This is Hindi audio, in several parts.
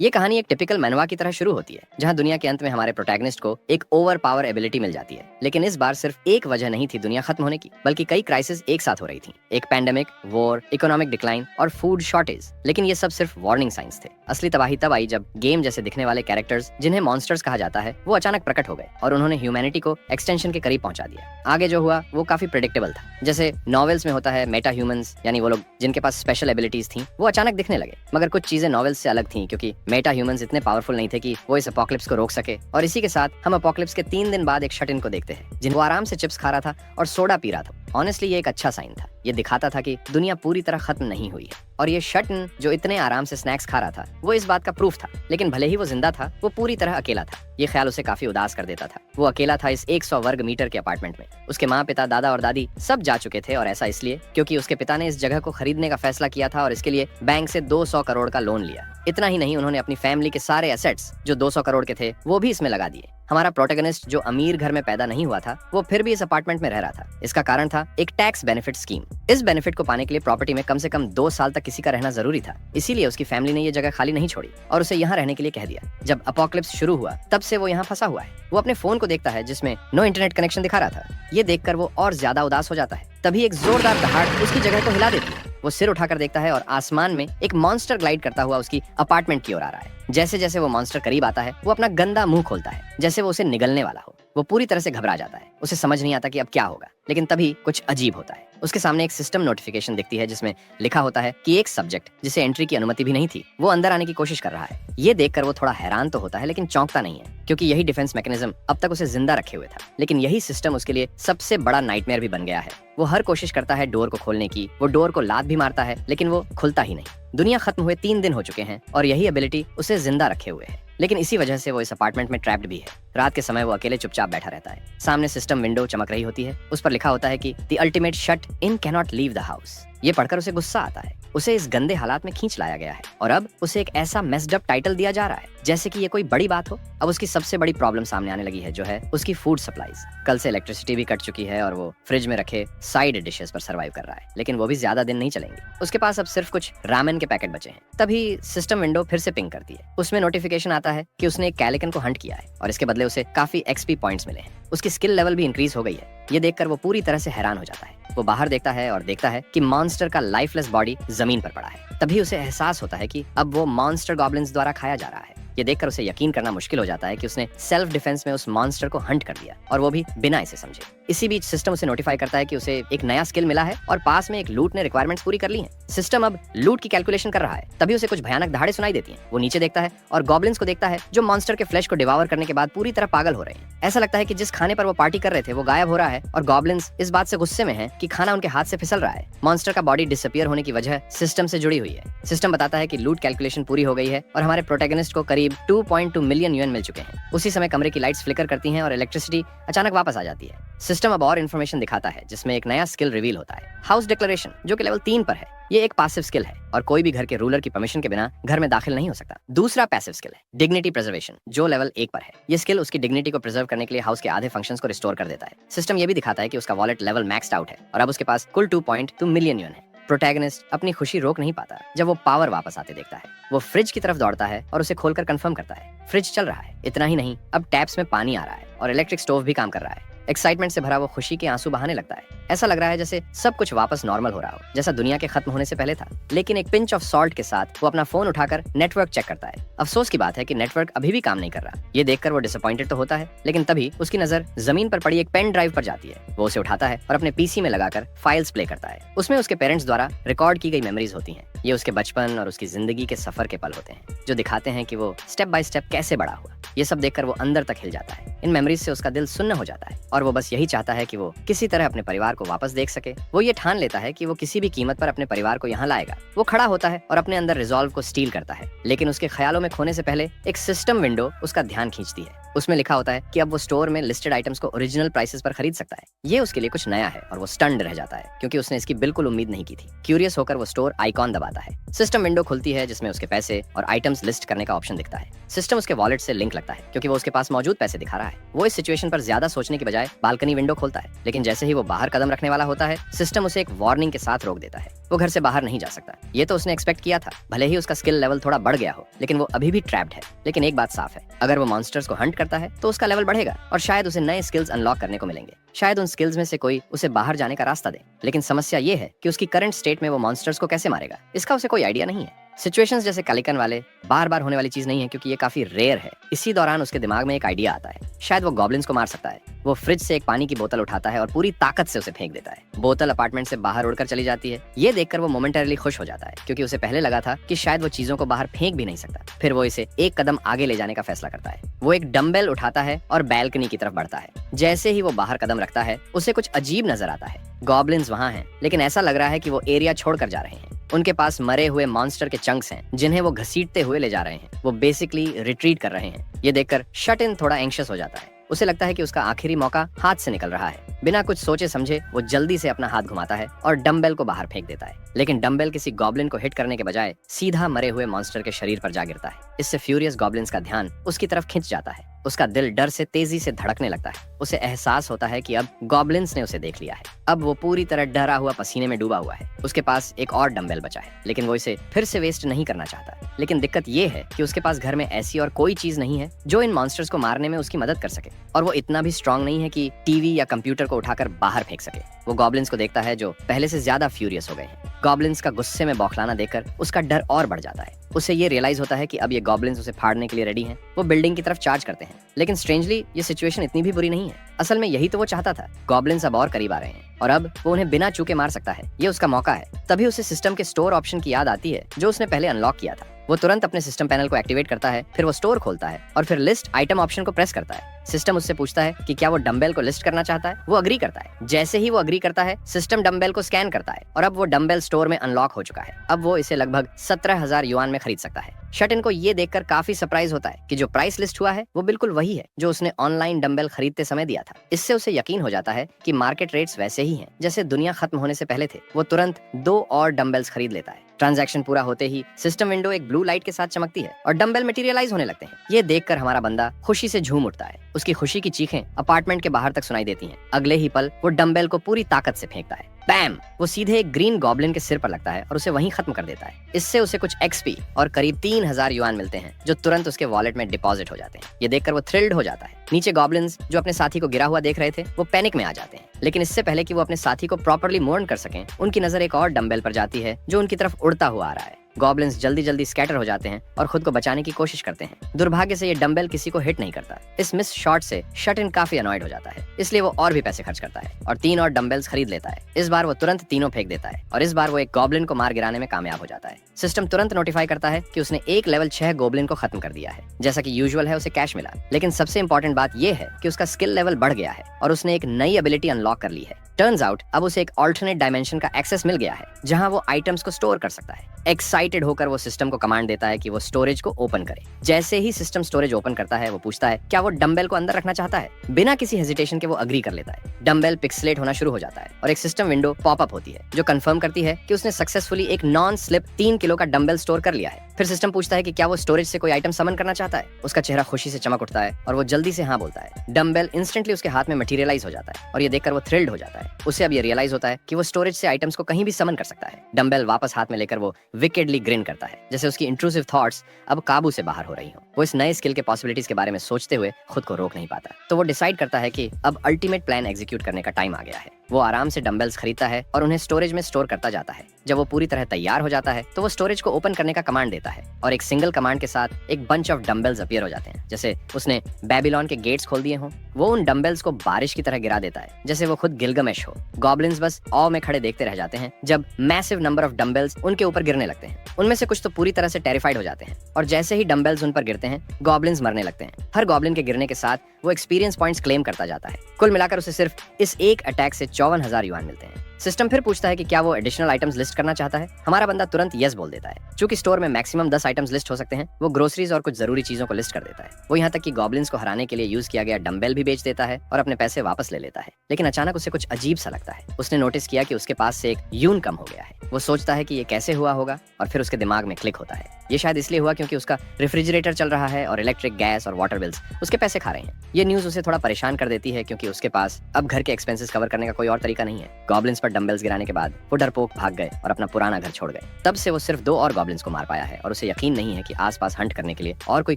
ये कहानी एक टिपिकल मैनुआ की तरह शुरू होती है, जहां दुनिया के अंत में हमारे प्रोटैगनिस्ट को एक ओवर पावर एबिलिटी मिल जाती है। लेकिन इस बार सिर्फ एक वजह नहीं थी दुनिया खत्म होने की, बल्कि कई क्राइसिस एक साथ हो रही थी। एक पैंडेमिक, वॉर, इकोनॉमिक डिक्लाइन और फूड शॉर्टेज। लेकिन ये सब सिर्फ वार्निंग साइंस थे। असली तबाही तब आई जब गेम जैसे दिखने वाले कैरेक्टर्स, जिन्हें मॉन्स्टर्स कहा जाता है, वो अचानक प्रकट हो गए और उन्होंने ह्यूमैनिटी को एक्सटेंशन के करीब पहुंचा दिया। आगे जो हुआ वो काफी प्रेडिक्टेबल था। जैसे नॉवेल्स में होता है, मेटा ह्यूमंस यानी वो लोग जिनके पास स्पेशल एबिलिटीज थी, वो अचानक दिखने लगे। मगर कुछ चीजें नॉवेल्स से अलग थी, क्योंकि मेटा ह्यूमंस इतने पावरफुल नहीं थे कि वो इस अपोकलिप्स को रोक सके। और इसी के साथ हम अपोकलिप्स के 3 दिन बाद एक शट इन को देखते हैं, जिनको आराम से चिप्स खा रहा था और सोडा पी रहा था। ऑनेस्टली ये एक अच्छा साइन था। ये दिखाता था कि दुनिया पूरी तरह खत्म नहीं हुई है। और ये शट इन जो इतने आराम से स्नैक्स खा रहा था, वो इस बात का प्रूफ था। लेकिन भले ही वो जिंदा था, वो पूरी तरह अकेला था। ये ख्याल उसे काफी उदास कर देता था। वो अकेला था इस 100 वर्ग मीटर के अपार्टमेंट में। उसके माँ, पिता, दादा और दादी सब जा चुके थे, और ऐसा इसलिए क्योंकि उसके पिता ने इस जगह को खरीदने का फैसला किया था और इसके लिए बैंक से 200 करोड़ का लोन लिया। इतना ही नहीं, उन्होंने अपनी फैमिली के सारे एसेट्स जो 200 करोड़ के थे, वो भी इसमें लगा दिए। हमारा प्रोटैगनिस्ट जो अमीर घर में पैदा नहीं हुआ था, वो फिर भी इस अपार्टमेंट में रह रहा था। इसका कारण था एक टैक्स बेनिफिट स्कीम। इस बेनिफिट को पाने के लिए प्रॉपर्टी में कम से कम 2 साल तक किसी का रहना जरूरी था। इसीलिए उसकी फैमिली ने ये जगह खाली नहीं छोड़ी और उसे यहाँ रहने के लिए कह दिया। जब अपोकलिप्स शुरू हुआ, तब से वो यहाँ फंसा हुआ है। वो अपने फोन को देखता है जिसमें नो इंटरनेट कनेक्शन दिखा रहा था। ये देखकर वो और ज्यादा उदास हो जाता है। तभी एक जोरदार दहाड़ उसकी जगह को हिला देती है। वो सिर उठाकर देखता है और आसमान में एक मॉन्स्टर ग्लाइड करता हुआ उसकी अपार्टमेंट की ओर आ रहा है। जैसे जैसे वो मॉन्स्टर करीब आता है, वो अपना गंदा मुंह खोलता है, जैसे वो उसे निगलने वाला हो। वो पूरी तरह से घबरा जाता है। उसे समझ नहीं आता कि अब क्या होगा। लेकिन तभी कुछ अजीब होता है। उसके सामने एक सिस्टम नोटिफिकेशन दिखती है, जिसमें लिखा होता है कि एक सब्जेक्ट, जिसे एंट्री की अनुमति भी नहीं थी, वो अंदर आने की कोशिश कर रहा है। ये देखकर वो थोड़ा हैरान तो होता है, लेकिन चौंकता नहीं है, क्योंकि यही डिफेंस मैकेनिज्म अब तक उसे जिंदा रखे हुए था। लेकिन यही सिस्टम उसके लिए सबसे बड़ा नाइटमेयर भी बन गया है। वो हर कोशिश करता है डोर को खोलने की। वो डोर को लात भी मारता है, लेकिन वो खुलता ही नहीं। दुनिया खत्म हुए 3 दिन हो चुके हैं और यही एबिलिटी उसे जिंदा रखे हुए है। लेकिन इसी वजह से वो इस अपार्टमेंट में ट्रैप्ड भी है। रात के समय वो अकेले चुपचाप बैठा रहता है। सामने सिस्टम विंडो चमक रही होती है। उस पर लिखा होता है कि the ultimate shut in can not leave the house. ये पढ़कर उसे गुस्सा आता है। उसे इस गंदे हालात में खींच लाया गया है और अब उसे एक ऐसा मेस्ड अप टाइटल दिया जा रहा है, जैसे कि ये कोई बड़ी बात हो। अब उसकी सबसे बड़ी प्रॉब्लम सामने आने लगी है, जो है उसकी फूड सप्लाईज। कल से इलेक्ट्रिसिटी भी कट चुकी है और वो फ्रिज में रखे साइड डिशेस पर सर्वाइव कर रहा है। लेकिन वो भी ज्यादा दिन नहीं चलेंगे। उसके पास अब सिर्फ कुछ रामेन के पैकेट बचे हैं। तभी सिस्टम विंडो फिर से पिंग करती है। उसमें नोटिफिकेशन आता है कि उसने एक कैलिकन को हंट किया है और इसके बदले उसे काफी एक्सपी पॉइंट्स मिले हैं। उसकी स्किल लेवल भी इंक्रीज हो गई है। ये देखकर वो पूरी तरह से हैरान हो जाता है। वो बाहर देखता है और देखता है कि मॉन्स्टर का लाइफलेस बॉडी जमीन पर पड़ा है। तभी उसे एहसास होता है कि अब वो मॉन्स्टर गॉब्लिन्स द्वारा खाया जा रहा है। ये देखकर उसे यकीन करना मुश्किल हो जाता है कि उसने सेल्फ डिफेंस में उस मॉन्स्टर को हंट कर दिया, और वो भी बिना इसे समझे। इसी बीच सिस्टम उसे नोटिफाई करता है कि उसे एक नया स्किल मिला है और पास में एक लूट ने रिक्वायरमेंट्स पूरी कर ली हैं। सिस्टम अब लूट की कैलकुलेशन कर रहा है। तभी उसे कुछ भयानक दहाड़े सुनाई देती हैं। वो नीचे देखता है और गॉब्लिन्स को देखता है, जो मॉन्स्टर के फ्लैश को डिवावर करने के बाद पूरी तरह पागल हो रहे हैं। ऐसा लगता है कि जिस खाने पर वो पार्टी कर रहे थे, वो गायब हो रहा है और गॉब्लिन्स इस बात से गुस्से में हैं कि खाना उनके हाथ से फिसल रहा है। मॉन्स्टर का बॉडी डिसअपियर होने की वजह सिस्टम से जुड़ी हुई है। सिस्टम बताता है कि लूट कैलकुलेशन पूरी हो गई है और हमारे प्रोटैगनिस्ट को करीब 2.2 मिलियन यूएन मिल चुके हैं। उसी समय कमरे की लाइट्स फ्लिकर करती हैं और इलेक्ट्रिसिटी अचानक वापस आ जाती है। सिस्टम अब और इन्फॉर्मेशन दिखाता है, जिसमें एक नया स्किल रिवील होता है, हाउस डिक्लेरेशन, जो कि लेवल 3 पर है। ये एक पैसिव स्किल है और कोई भी घर के रूलर की परमिशन के बिना घर में दाखिल नहीं हो सकता। दूसरा पैसिव स्किल है डिग्निटी प्रिजर्वेशन, जो लेवल 1 पर है। ये स्किल उसकी डिग्निटी को प्रिजर्व करने के लिए हाउस के आधे फंक्शंस को रिस्टोर कर देता है। सिस्टम ये भी दिखाता है कि उसका वॉलेट लेवल मैक्स्ड आउट है और अब उसके पास कुल 2.2 मिलियन यूएन है। प्रोटैगनिस्ट अपनी खुशी रोक नहीं पाता जब वो पावर वापस आते देखता है। वो फ्रिज की तरफ दौड़ता है और उसे खोलकर कंफर्म करता है, फ्रिज चल रहा है। इतना ही नहीं, अब टैप्स में पानी आ रहा है और इलेक्ट्रिक स्टोव भी काम कर रहा है। एक्साइटमेंट से भरा वो खुशी के आंसू बहाने लगता है। ऐसा लग रहा है जैसे सब कुछ वापस नॉर्मल हो रहा हो, जैसा दुनिया के खत्म होने से पहले था। लेकिन एक पिंच ऑफ सॉल्ट के साथ वो अपना फोन उठाकर नेटवर्क चेक करता है। अफसोस की बात है कि नेटवर्क अभी भी काम नहीं कर रहा। ये देखकर वो डिसअपॉइंटेड तो होता है, लेकिन तभी उसकी नजर जमीन पर पड़ी एक पेन ड्राइव पर जाती है। वो उसे उठाता है और अपने पीसी में लगाकर फाइल्स प्ले करता है। उसमें उसके पेरेंट्स द्वारा रिकॉर्ड की गई मेमोरीज होती हैं। ये उसके बचपन और उसकी जिंदगी के सफर के पल होते हैं, जो दिखाते हैं कि वो स्टेप बाय स्टेप कैसे बड़ा हुआ। ये सब देखकर वो अंदर तक हिल जाता है। इन मेमोरीज से उसका दिल सुन्न हो जाता है और वो बस यही चाहता है कि वो किसी तरह अपने परिवार को वापस देख सके। वो ये ठान लेता है कि वो किसी भी कीमत पर अपने परिवार को यहाँ लाएगा। वो खड़ा होता है और अपने अंदर रिजॉल्व को स्टील करता है, लेकिन उसके ख्यालों में खोने से पहले एक सिस्टम विंडो उसका ध्यान खींचती है। उसमें लिखा होता है कि अब वो स्टोर में लिस्टेड आइटम्स को ओरिजिनल प्राइसेस पर खरीद सकता है। ये उसके लिए कुछ नया है और वो स्टन्ड रह जाता है, क्योंकि उसने इसकी बिल्कुल उम्मीद नहीं की थी। क्यूरियस होकर वो स्टोर आइकॉन दबाता है। सिस्टम विंडो खुलती है, जिसमें उसके पैसे और आइटम्स लिस्ट करने का ऑप्शन दिखता है। सिस्टम उसके वॉलेट से लिंक लगता है, क्योंकि वो उसके पास मौजूद पैसे दिखा रहा है। वो इस सिचुएशन पर ज्यादा सोचने की बजाय बालकनी विंडो खोलता है, लेकिन जैसे ही वो बाहर कदम रखने वाला होता है, सिस्टम उसे एक वार्निंग के साथ रोक देता है। वो घर से बाहर नहीं जा सकता। ये तो उसने एक्सपेक्ट किया था, भले ही उसका स्किल लेवल थोड़ा बढ़ गया हो, लेकिन वो अभी भी ट्रैप्ड है। लेकिन एक बात साफ है, अगर वो मॉन्स्टर्स को हंट करता है तो उसका लेवल बढ़ेगा और शायद उसे नए स्किल्स अनलॉक करने को मिलेंगे। शायद उन स्किल्स में से कोई उसे बाहर जाने का रास्ता दे। लेकिन समस्या ये है कि उसकी करंट स्टेट में वो मॉन्स्टर्स को कैसे मारेगा, इसका उसे कोई आइडिया नहीं है। सिचुएशंस जैसे कैलिकन वाले बार बार होने वाली चीज नहीं है, क्योंकि ये काफी रेयर है। इसी दौरान उसके दिमाग में एक आइडिया आता है, शायद वो गॉब्लिन्स को मार सकता है। वो फ्रिज से एक पानी की बोतल उठाता है और पूरी ताकत से उसे फेंक देता है। बोतल अपार्टमेंट से बाहर उड़कर चली जाती है। ये देखकर वो मोमेंटरीली खुश हो जाता है, क्योंकि उसे पहले लगा था कि शायद वो चीजों को बाहर फेंक भी नहीं सकता। फिर वो इसे एक कदम आगे ले जाने का फैसला करता है। वो एक डंबेल उठाता है और बैल्कनी की तरफ बढ़ता है। जैसे ही वो बाहर कदम रखता है, उसे कुछ अजीब नजर आता है। गॉब्लिन्स वहां हैं, लेकिन ऐसा लग रहा है कि वो एरिया छोड़कर जा रहे हैं। उनके पास मरे हुए मॉन्स्टर के चंक्स हैं, जिन्हें वो घसीटते हुए ले जा रहे हैं। वो बेसिकली रिट्रीट कर रहे हैं। ये देखकर शट इन थोड़ा एंग्शियस हो जाता है। उसे लगता है कि उसका आखिरी मौका हाथ से निकल रहा है। बिना कुछ सोचे समझे वो जल्दी से अपना हाथ घुमाता है और डंबेल को बाहर फेंक देता है। लेकिन डंबेल किसी गॉब्लिन को हिट करने के बजाय सीधा मरे हुए मॉन्स्टर के शरीर पर जा गिरता है। इससे फ्यूरियस गॉब्लिन्स का ध्यान उसकी तरफ खिंच जाता है। उसका दिल डर से तेजी से धड़कने लगता है। उसे एहसास होता है कि अब गॉब्लिन्स ने उसे देख लिया है। अब वो पूरी तरह डरा हुआ पसीने में डूबा हुआ है। उसके पास एक और डंबेल बचा है, लेकिन वो इसे फिर से वेस्ट नहीं करना चाहता। लेकिन दिक्कत ये है कि उसके पास घर में ऐसी और कोई चीज नहीं है जो इन मॉन्स्टर्स को मारने में उसकी मदद कर सके। और वो इतना भी स्ट्रांग नहीं है कि टीवी या कंप्यूटर को उठाकर बाहर फेंक सके। वो गॉब्लिन्स को देखता है जो पहले से ज्यादा फ्यूरियस हो गए हैं। गॉब्लिन्स का गुस्से में बौखलाना देखकर उसका डर और बढ़ जाता है। उसे ये रियलाइज होता है कि अब ये गॉब्लिन्स उसे फाड़ने के लिए रेडी हैं। वो बिल्डिंग की तरफ चार्ज करते हैं, लेकिन स्ट्रेंजली ये सिचुएशन इतनी भी बुरी नहीं है। असल में यही तो वो चाहता था। गॉब्लिन्स अब और करीब आ रहे हैं और अब वो उन्हें बिना चूके मार सकता है। ये उसका मौका है। तभी उसे सिस्टम के स्टोर ऑप्शन की याद आती है जो उसने पहले अनलॉक किया था। वो तुरंत अपने सिस्टम पैनल को एक्टिवेट करता है, फिर वो स्टोर खोलता है और फिर लिस्ट आइटम ऑप्शन को प्रेस करता है। सिस्टम उससे पूछता है कि क्या वो डंबेल को लिस्ट करना चाहता है। वो अग्री करता है। जैसे ही वो अग्री करता है, सिस्टम डंबेल को स्कैन करता है और अब वो डंबेल स्टोर में अनलॉक हो चुका है। अब वो इसे लगभग 17,000 युआन में खरीद सकता है। शटिन को ये देखकर काफी सरप्राइज होता है कि जो प्राइस लिस्ट हुआ है वो बिल्कुल वही है जो उसने ऑनलाइन डंबेल खरीदते समय दिया था। इससे उसे यकीन हो जाता है कि मार्केट रेट्स वैसे ही हैं जैसे दुनिया खत्म होने से पहले थे। वो तुरंत 2 और डंबेल्स खरीद लेता है। ट्रांजैक्शन पूरा होते ही सिस्टम विंडो एक ब्लू लाइट के साथ चमकती है और डंबेल मटेरियलाइज होने लगते हैं। ये देखकर हमारा बंदा खुशी से झूम उठता है। उसकी खुशी की चीखें अपार्टमेंट के बाहर तक सुनाई देती हैं। अगले ही पल वो डंबेल को पूरी ताकत से फेंकता है। बैम! वो सीधे एक ग्रीन गॉब्लिन के सिर पर लगता है और उसे वहीं खत्म कर देता है। इससे उसे कुछ एक्सपी और करीब 3,000 युआन मिलते हैं जो तुरंत उसके वॉलेट में डिपॉजिट हो जाते हैं। ये देखकर वो थ्रिल्ड हो जाता है। नीचे गॉब्लिन्स जो अपने साथी को गिरा हुआ देख रहे थे वो पैनिक में आ जाते हैं। लेकिन इससे पहले कि वो अपने साथी को प्रॉपर्ली मोर्न कर सकें, उनकी नजर एक और डंबेल पर जाती है जो उनकी तरफ उड़ता हुआ आ रहा है। गॉब्लिन्स जल्दी जल्दी स्कैटर हो जाते हैं और खुद को बचाने की कोशिश करते हैं। दुर्भाग्य से ये डंबेल किसी को हिट नहीं करता। इस मिस शॉट से शटिन काफी अनॉयड हो जाता है, इसलिए वो और भी पैसे खर्च करता है और 3 और डंबेल्स खरीद लेता है। इस बार वो तुरंत तीनों फेंक देता है और इस बार वो एक गॉब्लिन को मार गिराने में कामयाब हो जाता है। सिस्टम तुरंत नोटिफाई करता है कि उसने एक लेवल 6 गॉब्लिन को खत्म कर दिया है। जैसा कि यूजुअल है, उसे कैश मिला। लेकिन सबसे इंपॉर्टेंट बात ये है कि उसका स्किल लेवल बढ़ गया है और उसने एक नई एबिलिटी अनलॉक कर ली है। टर्न्स आउट अब उसे एक ऑल्टरनेट डायमेंशन का एक्सेस मिल गया है जहां वो आइटम्स को स्टोर कर सकता है। एक्साइटेड होकर वो सिस्टम को कमांड देता है कि वो स्टोरेज को ओपन करे। जैसे ही सिस्टम स्टोरेज ओपन करता है, वो पूछता है क्या वो डंबेल को अंदर रखना चाहता है। बिना किसी हेजिटेशन के वो अग्री कर लेता है। डंबेल पिक्सलेट होना शुरू हो जाता है और एक सिस्टम विंडो पॉपअप होती है जो कंफर्म करती है कि उसने सक्सेसफुली एक नॉन स्लिप 3 किलो का डंबेल स्टोर कर लिया है। फिर सिस्टम पूछता है कि क्या वो स्टोरेज से कोई आइटम समन करना चाहता है। उसका चेहरा खुशी से चमक उठता है और वो जल्दी से हाँ बोलता है। डंबेल इंस्टेंटली उसके हाथ में मटेरियलाइज हो जाता है और ये देखकर वो थ्रिल्ड हो जाता है। उसे अब ये रियलाइज होता है कि वो स्टोरेज से आइटम्स को कहीं भी समन कर सकता है। डंबेल वापस हाथ में लेकर वो विकेडली ग्रिन करता है, जैसे उसकी इंट्रूसिव थॉट्स अब काबू से बाहर हो रही हो। वो इस नए स्किल के पॉसिबिलिटीज के बारे में सोचते हुए खुद को रोक नहीं पाता। तो वो डिसाइड करता है कि अब अल्टीमेट प्लान एग्जीक्यूट करने का टाइम आ गया है। वो आराम से डंबेल्स खरीदता है और उन्हें स्टोरेज में स्टोर करता जाता है। जब वो पूरी तरह तैयार हो जाता है तो वो स्टोरेज को ओपन करने का कमांड देता है और एक सिंगल कमांड के साथ एक बंच ऑफ डंबेल्स अपीयर हो जाते हैं, जैसे उसने बेबीलोन के गेट्स खोल दिए हों। वो उन डंबेल्स को बारिश की तरह गिरा देता है, जैसे वो खुद गिलगमेश हो। गॉब्लिन्स बस ऑ में खड़े देखते रह जाते हैं जब मैसिव नंबर ऑफ डंबेल्स उनके ऊपर गिरने लगते हैं। उनमें से कुछ तो पूरी तरह से टेरिफाइड हो जाते हैं और जैसे ही डंबेल्स उन पर गिरते हैं, गॉब्लिन्स मरने लगते हैं। हर गॉब्लिन के गिरने के साथ वो एक्सपीरियंस पॉइंट्स क्लेम करता जाता है। कुल मिलाकर उसे सिर्फ इस एक अटैक से 54,000 युआन मिलते हैं। सिस्टम फिर पूछता है कि क्या वो एडिशनल आइटम्स लिस्ट करना चाहता है। हमारा बंदा तुरंत यस बोल देता है। चूंकि स्टोर में मैक्सिमम 10 आइटम्स लिस्ट हो सकते हैं, वो ग्रोसरीज और कुछ जरूरी चीजों को लिस्ट कर देता है। वो यहाँ तक कि गॉब्लिन्स को हराने के लिए यूज किया गया डंबेल भी बेच देता है और अपने पैसे वापस ले लेता है। लेकिन अचानक उसे कुछ अजीब सा लगता है। उसने नोटिस किया कि उसके पास से एक यून कम हो गया है। वो सोचता है कि ये कैसे हुआ होगा और फिर उसके दिमाग में क्लिक होता है। ये शायद इसलिए हुआ क्योंकि उसका रेफ्रिजरेटर चल रहा है और इलेक्ट्रिक, गैस और वाटर बिल्स उसके पैसे खा रहे हैं। ये न्यूज उसे थोड़ा परेशान कर देती है क्योंकि उसके पास अब घर के एक्सपेंसेस कवर करने का कोई और तरीका नहीं है। गॉब्लिन्स पर पर डंबल्स गिराने के बाद वो डरपोक भाग गए और अपना पुराना घर छोड़ गए। तब से वो सिर्फ 2 और गॉब्लिन्स को मार पाया है और उसे यकीन नहीं है कि आसपास हंट करने के लिए और कोई